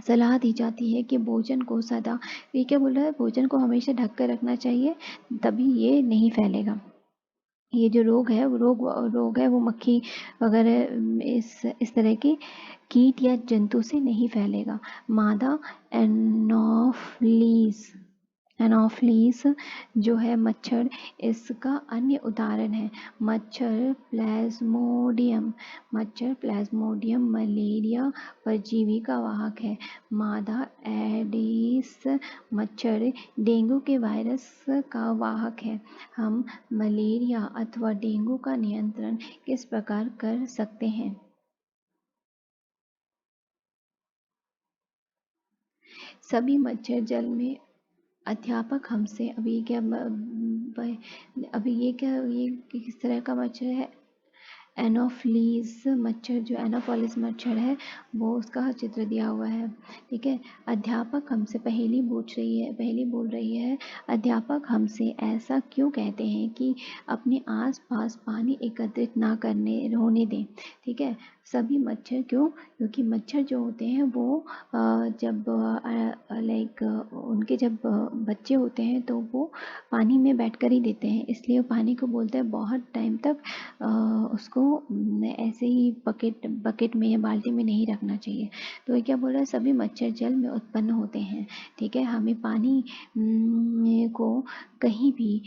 सलाह दी जाती है कि भोजन को सदा, ये क्या बोल रहा है, भोजन को हमेशा ढक कर रखना चाहिए, तभी ये नहीं फैलेगा। ये जो रोग है वो मक्खी वगैरह इस तरह के कीट या जंतु से नहीं फैलेगा। मादा एनोफ्लीस जो है मच्छर, इसका अन्य उदाहरण है। मच्छर प्लाज्मोडियम मलेरिया परजीवी का वाहक है। मादा एडिस मच्छर डेंगू के वायरस का वाहक है। हम मलेरिया अथवा डेंगू का नियंत्रण किस प्रकार कर सकते हैं? सभी मच्छर जल में अध्यापक हमसे, ये किस तरह का मच्छर है? एनोफिलीस मच्छर है, वो उसका चित्र दिया हुआ है। ठीक है, अध्यापक हमसे पहेली बोल रही है। अध्यापक हमसे ऐसा क्यों कहते हैं कि अपने आसपास पानी एकत्रित ना होने दें। ठीक है, सभी मच्छर क्यों, क्योंकि मच्छर जो होते हैं वो जब उनके जब बच्चे होते हैं तो वो पानी में बैठकर ही देते हैं, इसलिए वो पानी को बोलते हैं बहुत टाइम तक उसको ऐसे ही बकेट में या बाल्टी में नहीं रखना चाहिए। तो ये क्या बोल रहा है, सभी मच्छर जल में उत्पन्न होते हैं। ठीक है, हमें पानी को कहीं भी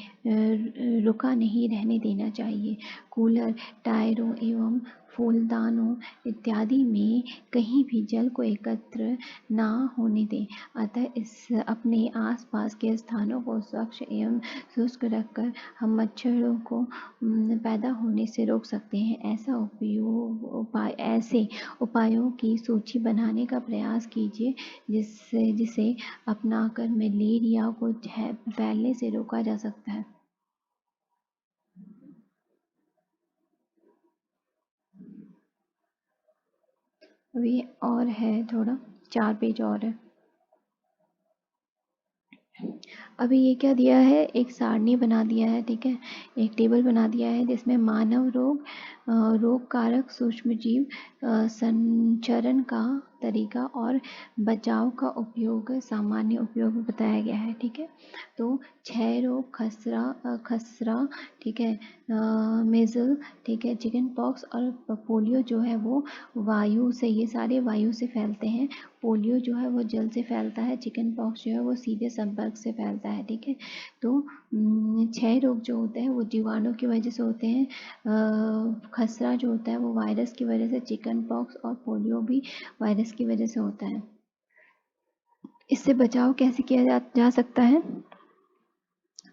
रुका नहीं रहने देना चाहिए। कूलर, टायरों एवं फूलदानों इत्यादि में कहीं भी जल को एकत्र ना होने दें। अतः अपने आसपास के स्थानों को स्वच्छ एवं शुष्क रखकर हम मच्छरों को पैदा होने से रोक सकते हैं। ऐसे उपायों की सूची बनाने का प्रयास कीजिए जिसे अपनाकर मलेरिया को फैलने से रोका जा सकता है। अभी और है थोड़ा, 4 पेज और है। अभी ये क्या दिया है, एक सारणी बना दिया है। ठीक है, एक टेबल बना दिया है जिसमें मानव रोग कारक सूक्ष्म जीव संचरण का तरीका और बचाव का सामान्य उपयोग बताया गया है। ठीक है, तो क्षय रोग, खसरा, ठीक है, मेजल, ठीक है, चिकन पॉक्स और पोलियो जो है वो ये सारे वायु से फैलते हैं। पोलियो जो है वो जल से फैलता है, चिकन पॉक्स जो है वो सीधे संपर्क से फैलता है। ठीक है, तो क्षय रोग जो होते हैं वो जीवाणु की वजह से होते हैं। खसरा जो होता है वो वायरस की वजह से, चिकन पॉक्स और पोलियो भी वायरस की वजह से होता है। इससे बचाव कैसे किया जा सकता है?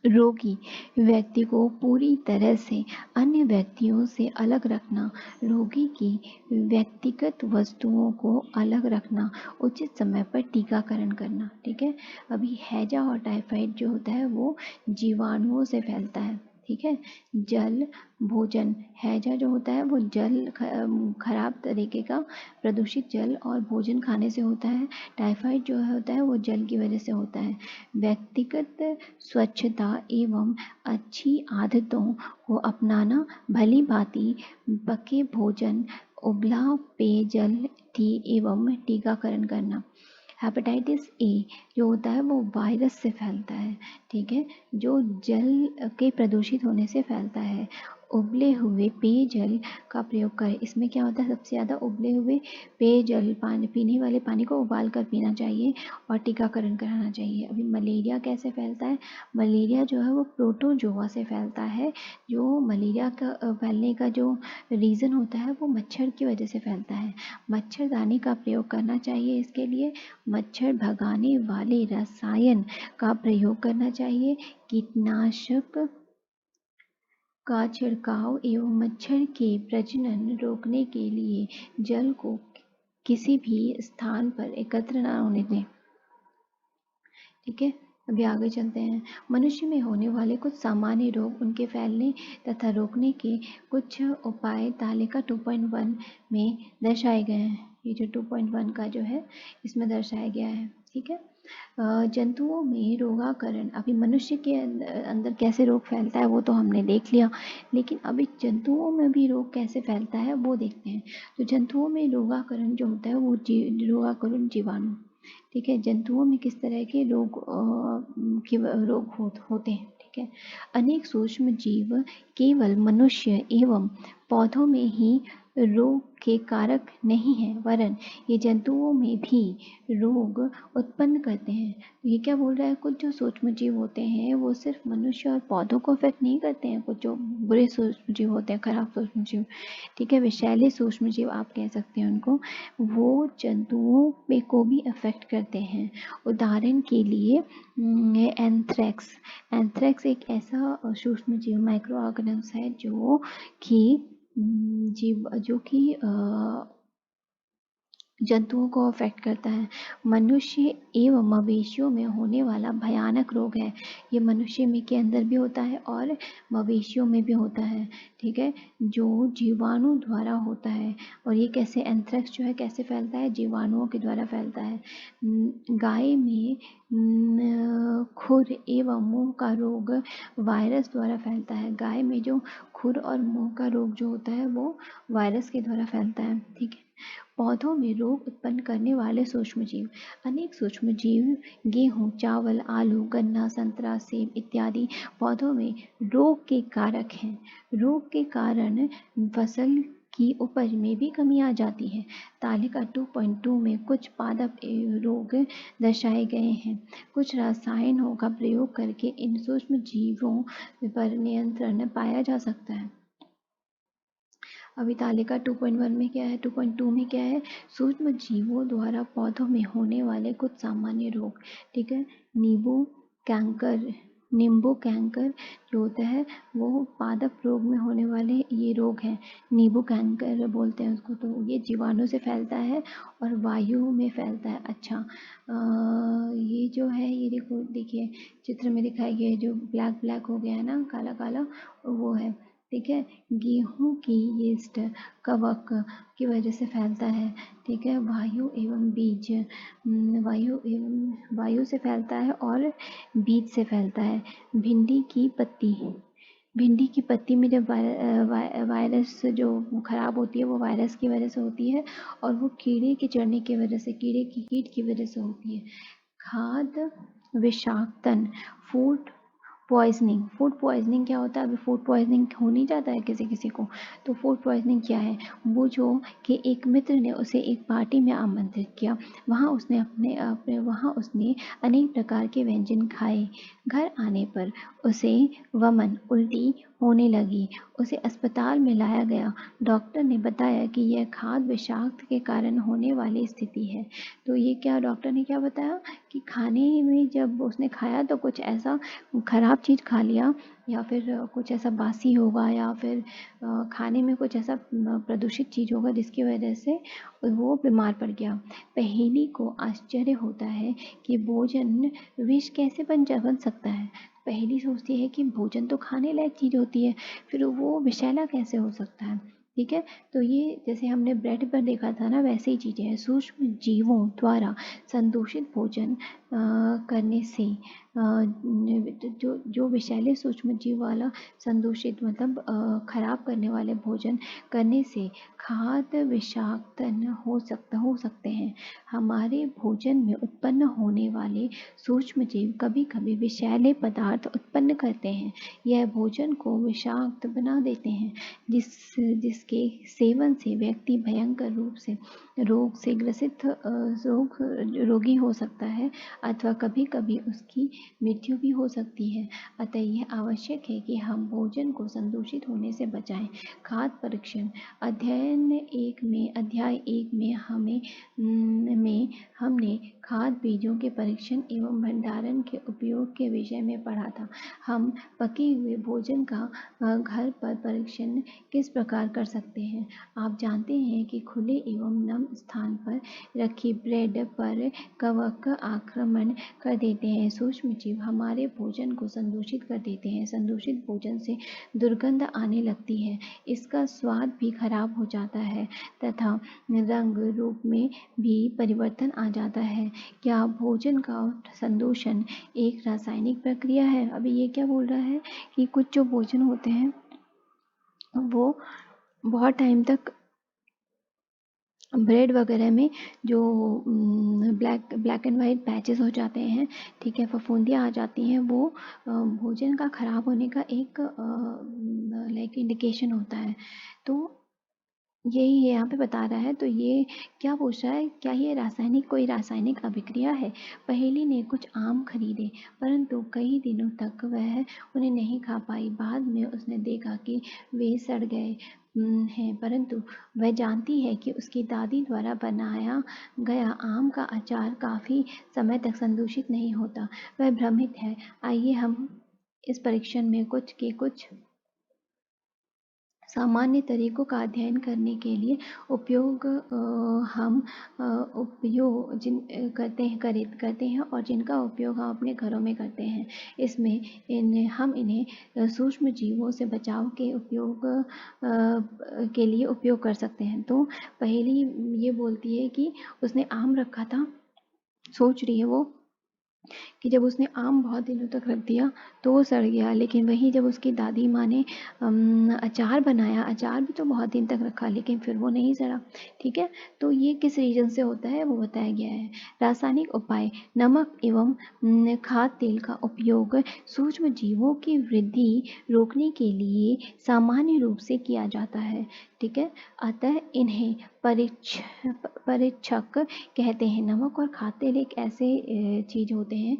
रोगी व्यक्ति को पूरी तरह से अन्य व्यक्तियों से अलग रखना, रोगी की व्यक्तिगत वस्तुओं को अलग रखना, उचित समय पर टीकाकरण करना। ठीक है, अभी हैजा और टाइफाइड जो होता है वो जीवाणुओं से फैलता है। ठीक है, जल, भोजन, हैजा जो होता है वो खराब तरीके का प्रदूषित जल और भोजन खाने से होता है। टाइफाइड जो होता है वो जल की वजह से होता है। व्यक्तिगत स्वच्छता एवं अच्छी आदतों को अपनाना, भली भांति पके भोजन, उबला पेयजल एवं टीकाकरण करना। हेपेटाइटिस ए जो होता है वो वायरस से फैलता है। ठीक है, जो जल के प्रदूषित होने से फैलता है। उबले हुए पेयजल का प्रयोग करें। इसमें क्या होता है, सबसे ज़्यादा उबले हुए पेयजल, पानी, पीने वाले पानी को उबाल कर पीना चाहिए और टीकाकरण कराना चाहिए। अभी मलेरिया कैसे फैलता है? मलेरिया जो है वो प्रोटोजोआ से फैलता है। जो मलेरिया का फैलने का जो रीज़न होता है वो मच्छर की वजह से फैलता है। मच्छरदानी का प्रयोग करना चाहिए। इसके लिए मच्छर भगाने वाले रसायन का प्रयोग करना चाहिए। कीटनाशक का छिड़काव एवं मच्छर के प्रजनन रोकने के लिए जल को किसी भी स्थान पर एकत्र न होने दें। ठीक है, अभी आगे चलते हैं। मनुष्य में होने वाले कुछ सामान्य रोग, उनके फैलने तथा रोकने के कुछ उपाय तालिका 2.1 में दर्शाए गए हैं। ये जो 2.1 का जो है इसमें दर्शाया गया है। ठीक है, जंतुओं में रोगाकरण, अभी मनुष्य के अंदर कैसे रोग फैलता है वो तो हमने देख लिया, लेकिन अभी जंतुओं में भी रोग कैसे फैलता है वो देखते हैं। तो जंतुओं में रोगाकरण जो होता है वो रोगाकरण जीवाणु। ठीक है, जंतुओं में किस तरह के रोग होते हैं। ठीक है, अनेक सूक्ष्म जीव केवल मनुष्य एवं पौधों में ही रोग के कारक नहीं है, वरन ये जंतुओं में भी रोग उत्पन्न करते हैं। ये क्या बोल रहा है, कुछ जो सूक्ष्म जीव होते हैं वो सिर्फ मनुष्य और पौधों को अफेक्ट नहीं करते हैं, कुछ जो बुरे सूक्ष्म जीव होते हैं, खराब सूक्ष्म जीव, ठीक है, विषैले सूक्ष्म जीव आप कह सकते हैं उनको, वो जंतुओं में को भी अफेक्ट करते हैं। उदाहरण के लिए एंथ्रेक्स। एंथ्रेक्स एक ऐसा सूक्ष्म जीव, माइक्रो ऑर्गेनिज्म है जो कि जंतुओं को अफेक्ट करता है। मनुष्य एवं मवेशियों में होने वाला भयानक रोग है। ये मनुष्य में के अंदर भी होता है और मवेशियों में भी होता है। ठीक है, जो जीवाणु द्वारा होता है। और ये कैसे, एंथ्रेक्स जो है कैसे फैलता है, जीवाणुओं के द्वारा फैलता है। गाय में खुर एवं मुंह का रोग वायरस द्वारा फैलता है। गाय में जो खुर और मुंह का रोग जो होता है वो वायरस के द्वारा फैलता है। ठीक है, पौधों में रोग उत्पन्न करने वाले सूक्ष्मजीव। अनेक सूक्ष्मजीव गेहूं, चावल, आलू, गन्ना, संतरा, सेब इत्यादि पौधों में रोग के कारक हैं। रोग के कारण फसल की उपज में भी कमी आ जाती है। तालिका 2.2 में कुछ पादप रोग दर्शाए गए हैं। कुछ रसायनों का प्रयोग करके इन सूक्ष्म जीवों पर नियंत्रण पाया जा सकता है। अभी तालिका 2.1 में क्या है, 2.2 में क्या है, सूक्ष्म जीवों द्वारा पौधों में होने वाले कुछ सामान्य रोग। ठीक है, नींबू कैंकर जो होता है वो पादप रोग में होने वाले ये रोग हैं। नींबू कैंकर बोलते हैं उसको। तो ये जीवाणु से फैलता है और वायु में फैलता है। अच्छा, ये जो है, ये देखिए चित्र में दिखाई गया जो ब्लैक ब्लैक हो गया है ना, काला काला, वो है। ठीक है, गेहूं की यीस्ट कवक की वजह से फैलता है। ठीक है, वायु एवं बीज, वायु से फैलता है और बीज से फैलता है। भिंडी की पत्ती में जब वायरस जो खराब होती है वो वायरस की वजह से होती है और वो कीड़े के चढ़ने की वजह से, कीट की वजह से होती है। खाद विषाक्तन, फूड पॉइजनिंग क्या होता है, अभी फूड पॉइजनिंग हो नहीं जाता है किसी किसी को। तो फूड पॉइजनिंग क्या है, वो जो कि एक मित्र ने उसे एक पार्टी में आमंत्रित किया, वहाँ उसने अनेक प्रकार के व्यंजन खाए। घर आने पर उसे वमन, उल्टी होने लगी। उसे अस्पताल में लाया गया। डॉक्टर ने बताया कि यह खाद्य विषाक्त के कारण होने वाली स्थिति है। तो ये क्या, डॉक्टर ने क्या बताया कि खाने में जब उसने खाया तो कुछ ऐसा खराब चीज़ खा लिया, या फिर कुछ ऐसा बासी होगा, या फिर खाने में कुछ ऐसा प्रदूषित चीज़ होगा जिसकी वजह से वो बीमार पड़ गया। पहेली को आश्चर्य होता है कि भोजन विष कैसे बन सकता है। पहेली सोचती है कि भोजन तो खाने लायक चीज़ होती है, फिर वो विषैला कैसे हो सकता है। ठीक है। तो ये जैसे हमने ब्रेड पर देखा था ना, वैसे ही चीज़ें हैं। सूक्ष्म जीवों द्वारा संदूषित भोजन करने से जो विषैले सूक्ष्म जीव वाला संदूषित मतलब खराब करने वाले भोजन करने से खाद्य विषाक्त हो सकते हैं। हमारे भोजन में उत्पन्न होने वाले सूक्ष्म जीव कभी कभी विषैले पदार्थ उत्पन्न करते हैं। यह भोजन को विषाक्त बना देते हैं, जिसके सेवन से व्यक्ति भयंकर रूप से रोग से ग्रसित रोगी हो सकता है अथवा कभी कभी उसकी मृत्यु भी हो सकती है। अतः यह आवश्यक है कि हम भोजन को संदूषित होने से बचाएं। खाद्य परीक्षण अध्याय 1 में हमने खाद्य बीजों के परीक्षण एवं भंडारण के उपयोग के विषय में पढ़ा था। हम पके हुए भोजन का घर पर परीक्षण किस प्रकार कर सकते हैं। आप जानते हैं कि खुले एवं नम स्थान पर रखी ब्रेड पर कवक आक्रमण कर देते हैं। सूक्ष्म जीव हमारे भोजन को संदूषित कर देते हैं। संदूषित भोजन से दुर्गंध आने लगती है, इसका स्वाद भी खराब हो जाता है तथा रंग रूप में भी परिवर्तन आ जाता है। क्या भोजन का संदूषण एक रासायनिक प्रक्रिया है? अभी ये क्या बोल रहा है कि कुछ जो भोजन होते हैं वो बहुत टाइम तक ब्रेड वगैरह में जो ब्लैक एंड वाइट पैचेस हो जाते हैं, ठीक है, फफूंदियाँ आ जाती हैं, वो भोजन का खराब होने का एक लाइक इंडिकेशन होता है। तो यही यहाँ पे बता रहा है। तो ये क्या पूछ रहा है, क्या ये कोई रासायनिक अभिक्रिया है? पहेली ने कुछ आम खरीदे, परंतु कई दिनों तक वह उन्हें नहीं खा पाई। बाद में उसने देखा कि वे सड़ गए हैं, परंतु वह जानती है कि उसकी दादी द्वारा बनाया गया आम का अचार काफ़ी समय तक संदूषित नहीं होता। वह भ्रमित है। आइए हम इस परीक्षण में कुछ सामान्य तरीकों का अध्ययन करने के लिए उपयोग करते हैं और जिनका उपयोग हम अपने घरों में करते हैं। इसमें हम इन्हें सूक्ष्म जीवों से बचाव के उपयोग के लिए उपयोग कर सकते हैं। तो पहली ये बोलती है कि उसने आम रखा था, सोच रही है वो कि जब उसने आम बहुत दिनों तक रख दिया तो वो सड़ गया, लेकिन वहीं जब उसकी दादी माँ ने अचार बनाया, अचार भी तो बहुत दिन तक रखा लेकिन फिर वो नहीं सड़ा। ठीक है, तो ये किस रीजन से होता है वो बताया गया है। रासायनिक उपाय, नमक एवं खाद्य तेल का उपयोग सूक्ष्म जीवों की वृद्धि रोकने के लिए सामान्य रूप से किया जाता है। ठीक है, अतः इन्हें परीक्षक कहते हैं। नमक और खाद्य तेल एक ऐसे चीज़ होते हैं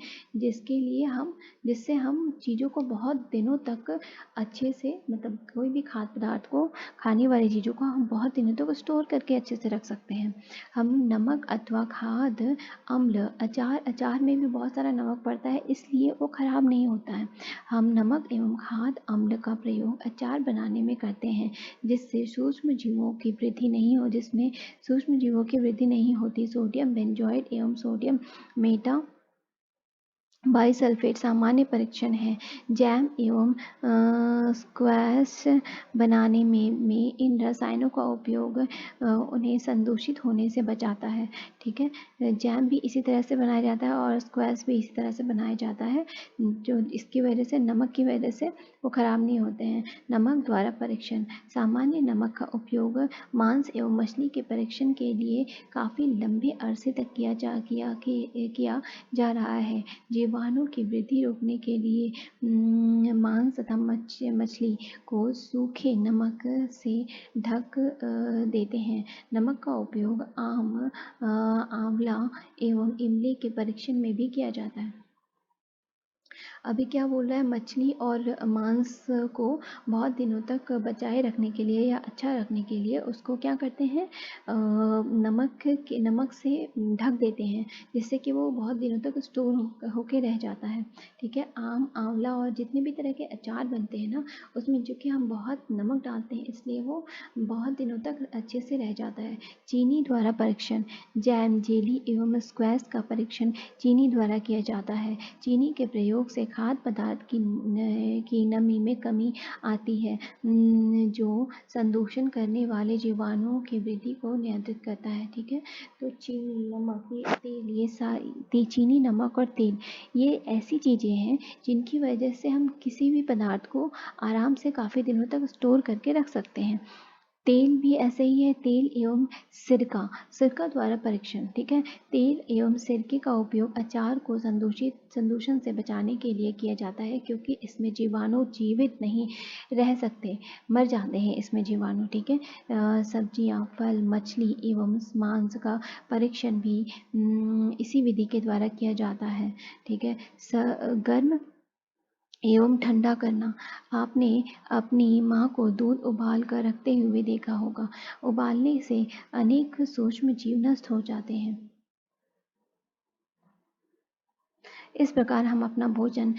जिससे हम चीज़ों को बहुत दिनों तक अच्छे से, मतलब कोई भी खाद्य पदार्थ को, खाने वाली चीज़ों को हम बहुत दिनों तक स्टोर करके अच्छे से रख सकते हैं। हम नमक अथवा खाद्य अम्ल, अचार में भी बहुत सारा नमक पड़ता है, इसलिए वो खराब नहीं होता है। हम नमक एवं खाद्य अम्ल का प्रयोग अचार बनाने में करते हैं जिसमें सूक्ष्म जीवों की वृद्धि नहीं होती। सोडियम बेंजोएट एवं सोडियम मेटा बाइसल्फेट सामान्य परीक्षण है। जैम एवं स्क्वैश बनाने में इन रसायनों का उपयोग उन्हें संदूषित होने से बचाता है। ठीक है, जैम भी इसी तरह से बनाया जाता है और स्क्वैश भी इसी तरह से बनाया जाता है, जो इसकी वजह से, नमक की वजह से वो खराब नहीं होते हैं। नमक द्वारा परीक्षण, सामान्य नमक का उपयोग मांस एवं मछली के परीक्षण के लिए काफ़ी लंबे अरसे तक किया जा रहा है। जीवाणु की वृद्धि रोकने के लिए मांस तथा मछली को सूखे नमक से ढक देते हैं। नमक का उपयोग आंवला एवं इमली के परीक्षण में भी किया जाता है। अभी क्या बोल रहा है, मछली और मांस को बहुत दिनों तक बचाए रखने के लिए या अच्छा रखने के लिए उसको क्या करते हैं, नमक से ढक देते हैं जिससे कि वो बहुत दिनों तक स्टोर होके रह जाता है। ठीक है, आम, आंवला और जितने भी तरह के अचार बनते हैं ना, उसमें जो कि हम बहुत नमक डालते हैं इसलिए वो बहुत दिनों तक अच्छे से रह जाता है। चीनी द्वारा परीक्षण, जैम, जेली एवं स्क्वैश का परीक्षण चीनी द्वारा किया जाता है। चीनी के प्रयोग से खाद्य पदार्थ की नमी में कमी आती है, जो संदूषण करने वाले जीवाणुओं की वृद्धि को नियंत्रित करता है। ठीक है, तो चीनी, नमक, तेल, ये चीनी, नमक और तेल ये ऐसी चीज़ें हैं जिनकी वजह से हम किसी भी पदार्थ को आराम से काफ़ी दिनों तक स्टोर करके रख सकते हैं। तेल भी ऐसे ही है, तेल एवं सिरका द्वारा परीक्षण। ठीक है, तेल एवं सिरके का उपयोग अचार को संदूषण से बचाने के लिए किया जाता है, क्योंकि इसमें जीवाणु जीवित नहीं रह सकते, मर जाते हैं इसमें जीवाणु। ठीक है, सब्जियां, फल, मछली एवं मांस का परीक्षण भी इसी विधि के द्वारा किया जाता है। ठीक है, गर्म एवं ठंडा करना। आपने अपनी माँ को दूध उबाल कर रखते हुए देखा होगा। उबालने से अनेक सूक्ष्म जीव नष्ट हो जाते हैं। इस प्रकार हम अपना भोजन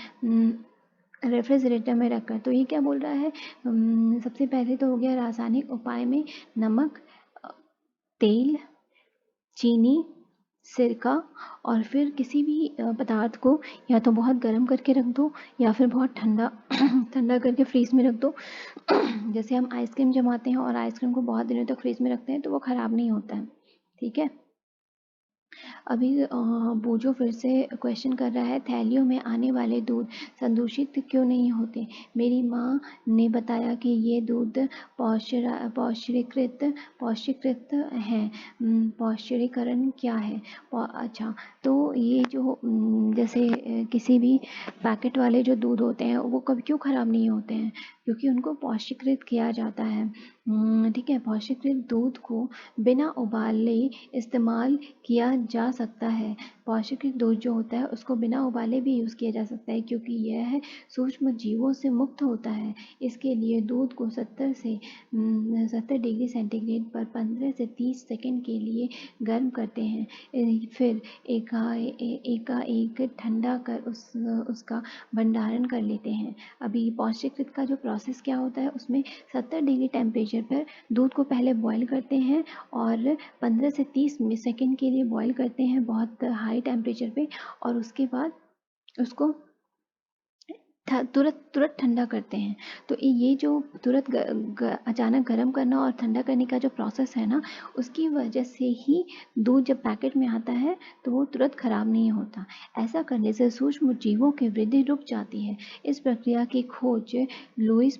रेफ्रिजरेटर में रखकर, तो ये क्या बोल रहा है, सबसे पहले तो हो गया रासायनिक उपाय में नमक, तेल, चीनी, सिरका, और फिर किसी भी पदार्थ को या तो बहुत गर्म करके रख दो या फिर बहुत ठंडा ठंडा करके फ्रीज में रख दो। जैसे हम आइसक्रीम जमाते हैं और आइसक्रीम को बहुत दिनों तक फ्रीज में रखते हैं तो वो ख़राब नहीं होता है। ठीक है, अभी बोजो फिर से क्वेश्चन कर रहा है, थैलियों में आने वाले दूध संदूषित क्यों नहीं होते? मेरी माँ ने बताया कि ये दूध पौष्टिकृत हैं। पौष्टिकरण क्या है? अच्छा, तो ये जो जैसे किसी भी पैकेट वाले जो दूध होते हैं वो कभी क्यों ख़राब नहीं होते हैं? क्योंकि उनको पौष्टिकृत किया जाता है। ठीक है, पौष्टिकृत दूध को बिना उबाले इस्तेमाल किया जा सकता है। पौष्टिकृत दूध जो होता है उसको बिना उबाले भी यूज़ किया जा सकता है, क्योंकि यह सूक्ष्म जीवों से मुक्त होता है। इसके लिए दूध को 70 डिग्री सेंटीग्रेड पर 15 से 30 सेकंड के लिए गर्म करते हैं। फिर एकाएक ठंडा कर उसका भंडारण कर लेते हैं। अभी पौष्टिकृत का जो प्रोसेस क्या होता है, उसमें 70 डिग्री टेम्परेचर पर दूध को पहले बॉयल करते हैं और 15 से 30 सेकंड के लिए बॉयल करते हैं बहुत हाई टेम्परेचर पे, और उसके बाद उसको तुरंत ठंडा करते हैं। तो ये जो तुरंत अचानक गर्म करना और ठंडा करने का जो प्रोसेस है ना, उसकी वजह से ही दूध जब पैकेट में आता है तो वो तुरंत ख़राब नहीं होता। ऐसा करने से सूक्ष्म जीवों की वृद्धि रुक जाती है। इस प्रक्रिया की खोज लुई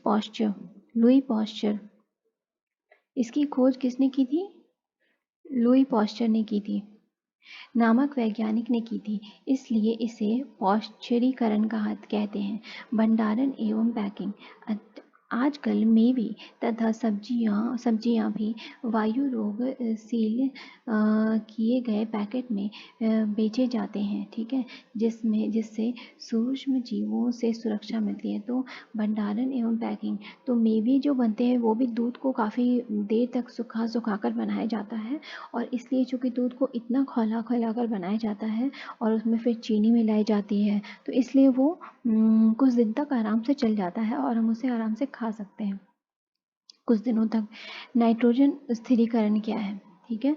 पॉस्चर, इसकी खोज किसने की थी? लुई पॉस्चर ने की थी, नामक वैज्ञानिक ने की थी। इसलिए इसे पौष्टिरीकरण कहते हैं। भंडारण एवं पैकिंग। आजकल मेवे तथा सब्जियां भी वायु रोग सील किए गए पैकेट में बेचे जाते हैं। ठीक है, जिससे सूक्ष्म जीवों से सुरक्षा मिलती है। तो भंडारण एवं पैकिंग, तो मेवे जो बनते हैं वो भी दूध को काफ़ी देर तक सुखा कर बनाया जाता है, और इसलिए चूँकि दूध को इतना खौला कर बनाया जाता है और उसमें फिर चीनी मिलाई जाती है, तो इसलिए वो कुछ दिन तक आराम से चल जाता है और हम उसे आराम से खा सकते हैं कुछ दिनों तक। नाइट्रोजन स्थिरीकरण क्या है? ठीक है,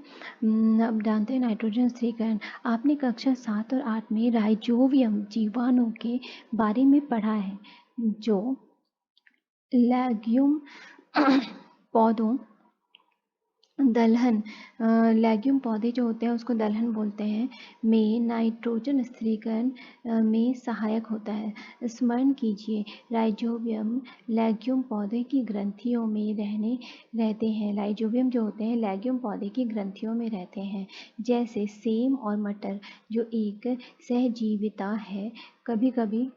अब जानते हैं नाइट्रोजन स्थिरीकरण। आपने कक्षा 7 और 8 में राइजोबियम जीवाणु के बारे में पढ़ा है, जो लैग्यूम पौधों दलहन लेग्यूम पौधे जो होते हैं उसको दलहन बोलते हैं, में नाइट्रोजन स्थिरीकरण में सहायक होता है। स्मरण कीजिए, राइजोबियम लेग्यूम पौधे की ग्रंथियों में रहते हैं। राइजोबियम जो होते हैं लेग्यूम पौधे की ग्रंथियों में रहते हैं, जैसे सेम और मटर, जो एक सहजीविता है। कभी कभी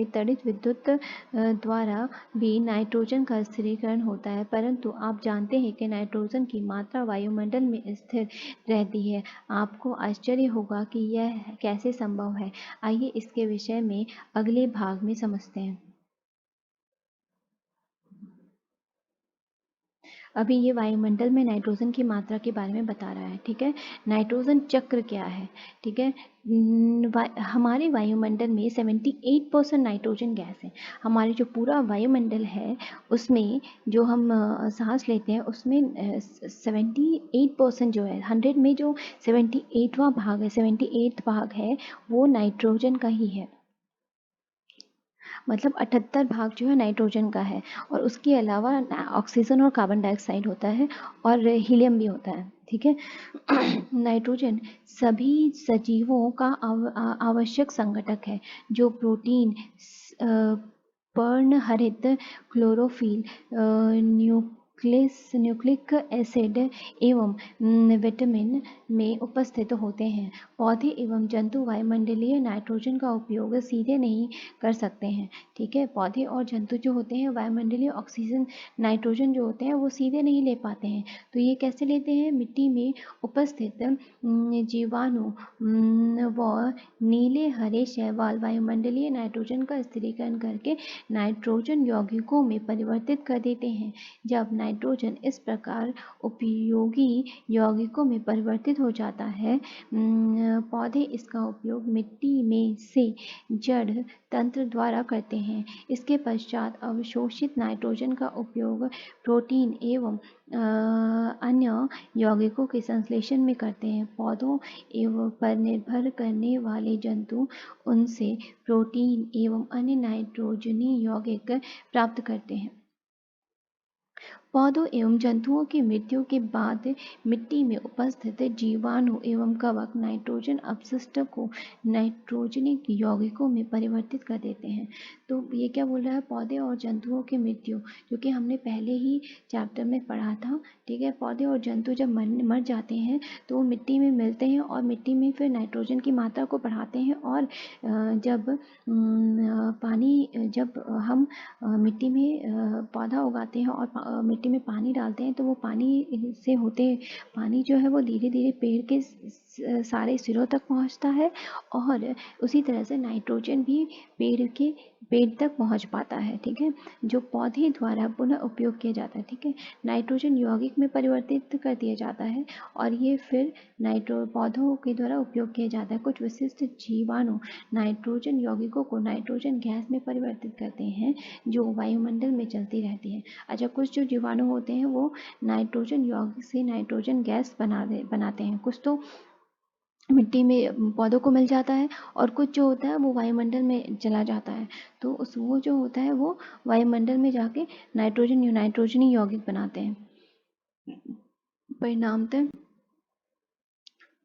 तड़ित विद्युत द्वारा भी नाइट्रोजन का स्थिरीकरण होता है, परंतु आप जानते हैं कि नाइट्रोजन की मात्रा वायुमंडल में स्थिर रहती है। आपको आश्चर्य होगा कि यह कैसे संभव है। आइए इसके विषय में अगले भाग में समझते हैं। अभी ये वायुमंडल में नाइट्रोजन की मात्रा के बारे में बता रहा है, ठीक है। नाइट्रोजन चक्र क्या है, ठीक है। हमारे वायुमंडल में 78% नाइट्रोजन गैस है। हमारे जो पूरा वायुमंडल है उसमें जो हम सांस लेते हैं उसमें 78% जो है, 100 में जो 78वां भाग है, 78 भाग है वो नाइट्रोजन का ही है। मतलब 78 भाग जो है नाइट्रोजन का है, और उसके अलावा ऑक्सीजन और कार्बन डाइऑक्साइड होता है और हीलियम भी होता है, ठीक है। नाइट्रोजन सभी सजीवों का आवश्यक संघटक है, जो प्रोटीन, पर्णहरित, क्लोरोफिल, न्यूक्लिक एसिड एवं विटामिन में उपस्थित होते हैं। पौधे एवं जंतु वायुमंडलीय नाइट्रोजन का उपयोग सीधे नहीं कर सकते हैं, ठीक है। पौधे और जंतु जो होते हैं वायुमंडलीय ऑक्सीजन, नाइट्रोजन जो होते हैं वो सीधे नहीं ले पाते हैं। तो ये कैसे लेते हैं? मिट्टी में उपस्थित जीवाणु व नीले हरे शैवाल वायुमंडलीय नाइट्रोजन का स्थिरीकरण करके नाइट्रोजन यौगिकों में परिवर्तित कर देते हैं। जब नाइट्रोजन इस प्रकार उपयोगी यौगिकों में परिवर्तित हो जाता है, पौधे इसका उपयोग मिट्टी में से जड़ तंत्र द्वारा करते हैं। इसके पश्चात अवशोषित नाइट्रोजन का उपयोग प्रोटीन एवं अन्य यौगिकों के संश्लेषण में करते हैं। पौधों एवं पर निर्भर करने वाले जंतु उनसे प्रोटीन एवं अन्य नाइट्रोजनी यौगिक प्राप्त करते हैं। पौधों एवं जंतुओं की मृत्यु के बाद मिट्टी में उपस्थित जीवाणु एवं कवक नाइट्रोजन अपशिष्ट को नाइट्रोजनिक यौगिकों में परिवर्तित कर देते हैं। तो ये क्या बोल रहा है? पौधे और जंतुओं की मृत्यु, जो कि हमने पहले ही चैप्टर में पढ़ा था, ठीक है। पौधे और जंतु जब मर जाते हैं तो वो मिट्टी में मिलते हैं और मिट्टी में फिर नाइट्रोजन की मात्रा को बढ़ाते हैं, और जब हम मिट्टी में पौधा उगाते हैं और मिट्टी में पानी डालते हैं तो वो पानी जो है वो धीरे धीरे पेड़ के सारे सिरों तक पहुंचता है, और उसी तरह से नाइट्रोजन भी पेड़ तक पहुंच पाता है, ठीक है। जो पौधे द्वारा पुनः उपयोग किया जाता है, ठीक है। नाइट्रोजन यौगिक में परिवर्तित कर दिया जाता है और ये फिर पौधों के द्वारा उपयोग किया जाता है। कुछ विशिष्ट जीवाणु नाइट्रोजन यौगिकों को नाइट्रोजन गैस में परिवर्तित करते हैं, जो वायुमंडल में चलती रहती है। अच्छा, कुछ जो जीवाणु होते हैं वो नाइट्रोजन यौगिक से नाइट्रोजन गैस बनाते हैं। कुछ तो मिट्टी में पौधों को मिल जाता है और कुछ जो होता है वो वायुमंडल में चला जाता है। तो वो जो होता है वो वायुमंडल में जाके नाइट्रोजनी यौगिक बनाते हैं।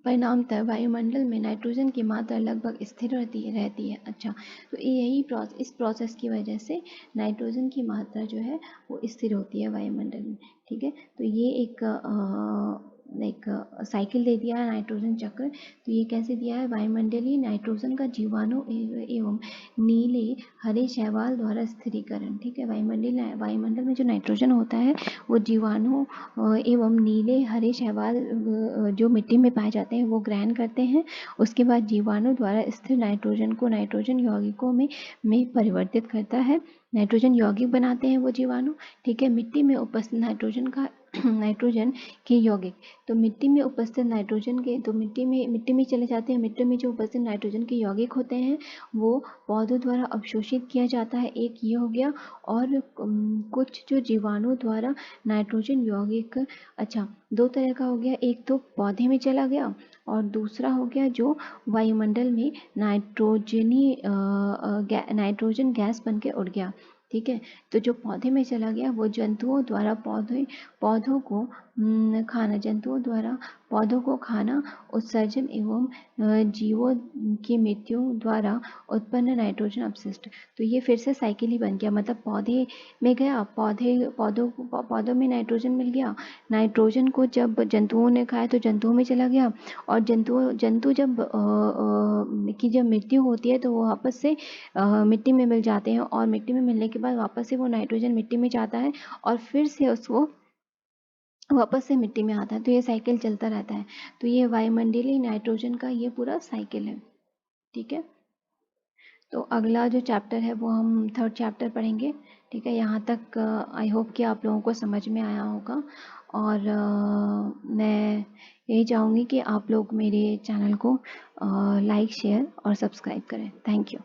परिणामतः वायुमंडल में नाइट्रोजन की मात्रा लगभग स्थिर रहती है। अच्छा, तो इस प्रोसेस की वजह से नाइट्रोजन की मात्रा जो है वो स्थिर होती है वायुमंडल में, ठीक है। तो ये एक साइकिल दे दिया है नाइट्रोजन चक्र। तो ये कैसे दिया है? वायुमंडलीय नाइट्रोजन का जीवाणु एवं नीले हरे शैवाल द्वारा स्थिरीकरण, ठीक है। वायुमंडल में जो नाइट्रोजन होता है वो जीवाणु एवं नीले हरे शैवाल जो मिट्टी में पाए जाते हैं वो ग्रहण करते हैं। उसके बाद जीवाणु द्वारा स्थिर नाइट्रोजन को नाइट्रोजन यौगिकों में परिवर्तित करता है। नाइट्रोजन यौगिक बनाते हैं वो जीवाणु, ठीक है। मिट्टी में उपस्थित नाइट्रोजन के यौगिक, तो मिट्टी में उपस्थित नाइट्रोजन के तो मिट्टी में चले जाते हैं। मिट्टी में जो उपस्थित नाइट्रोजन के यौगिक होते हैं वो पौधों द्वारा अवशोषित किया जाता है, एक ये हो गया। और कुछ जो जीवाणु द्वारा नाइट्रोजन यौगिक, अच्छा, दो तरह का हो गया, एक तो पौधे में चला गया और दूसरा हो गया जो वायुमंडल में नाइट्रोजन गैस बन के उड़ गया, ठीक है। तो जो पौधे में चला गया वो जंतुओं द्वारा पौधों को खाना, उत्सर्जन एवं जीवों की मृत्यु द्वारा उत्पन्न नाइट्रोजन अपशिष्ट। तो ये फिर से साइकिल ही बन गया, मतलब पौधे में गया, पौधों में नाइट्रोजन मिल गया, नाइट्रोजन को जब जंतुओं ने खाया तो जंतुओं में चला गया, और जंतु जब मृत्यु होती है तो वो वापस से मिट्टी में मिल जाते हैं, और मिट्टी में मिलने के बाद वापस से वो नाइट्रोजन मिट्टी में जाता है और फिर से उसको वापस से मिट्टी में आता है। तो ये साइकिल चलता रहता है। तो ये वायुमंडलीय नाइट्रोजन का ये पूरा साइकिल है, ठीक है। तो अगला जो चैप्टर है वो हम थर्ड चैप्टर पढ़ेंगे। ठीक है, यहाँ तक आई होप कि आप लोगों को समझ में आया होगा। और मैं यही चाहूँगी कि आप लोग मेरे चैनल को लाइक शेयर और सब्सक्राइब करें। Thank you.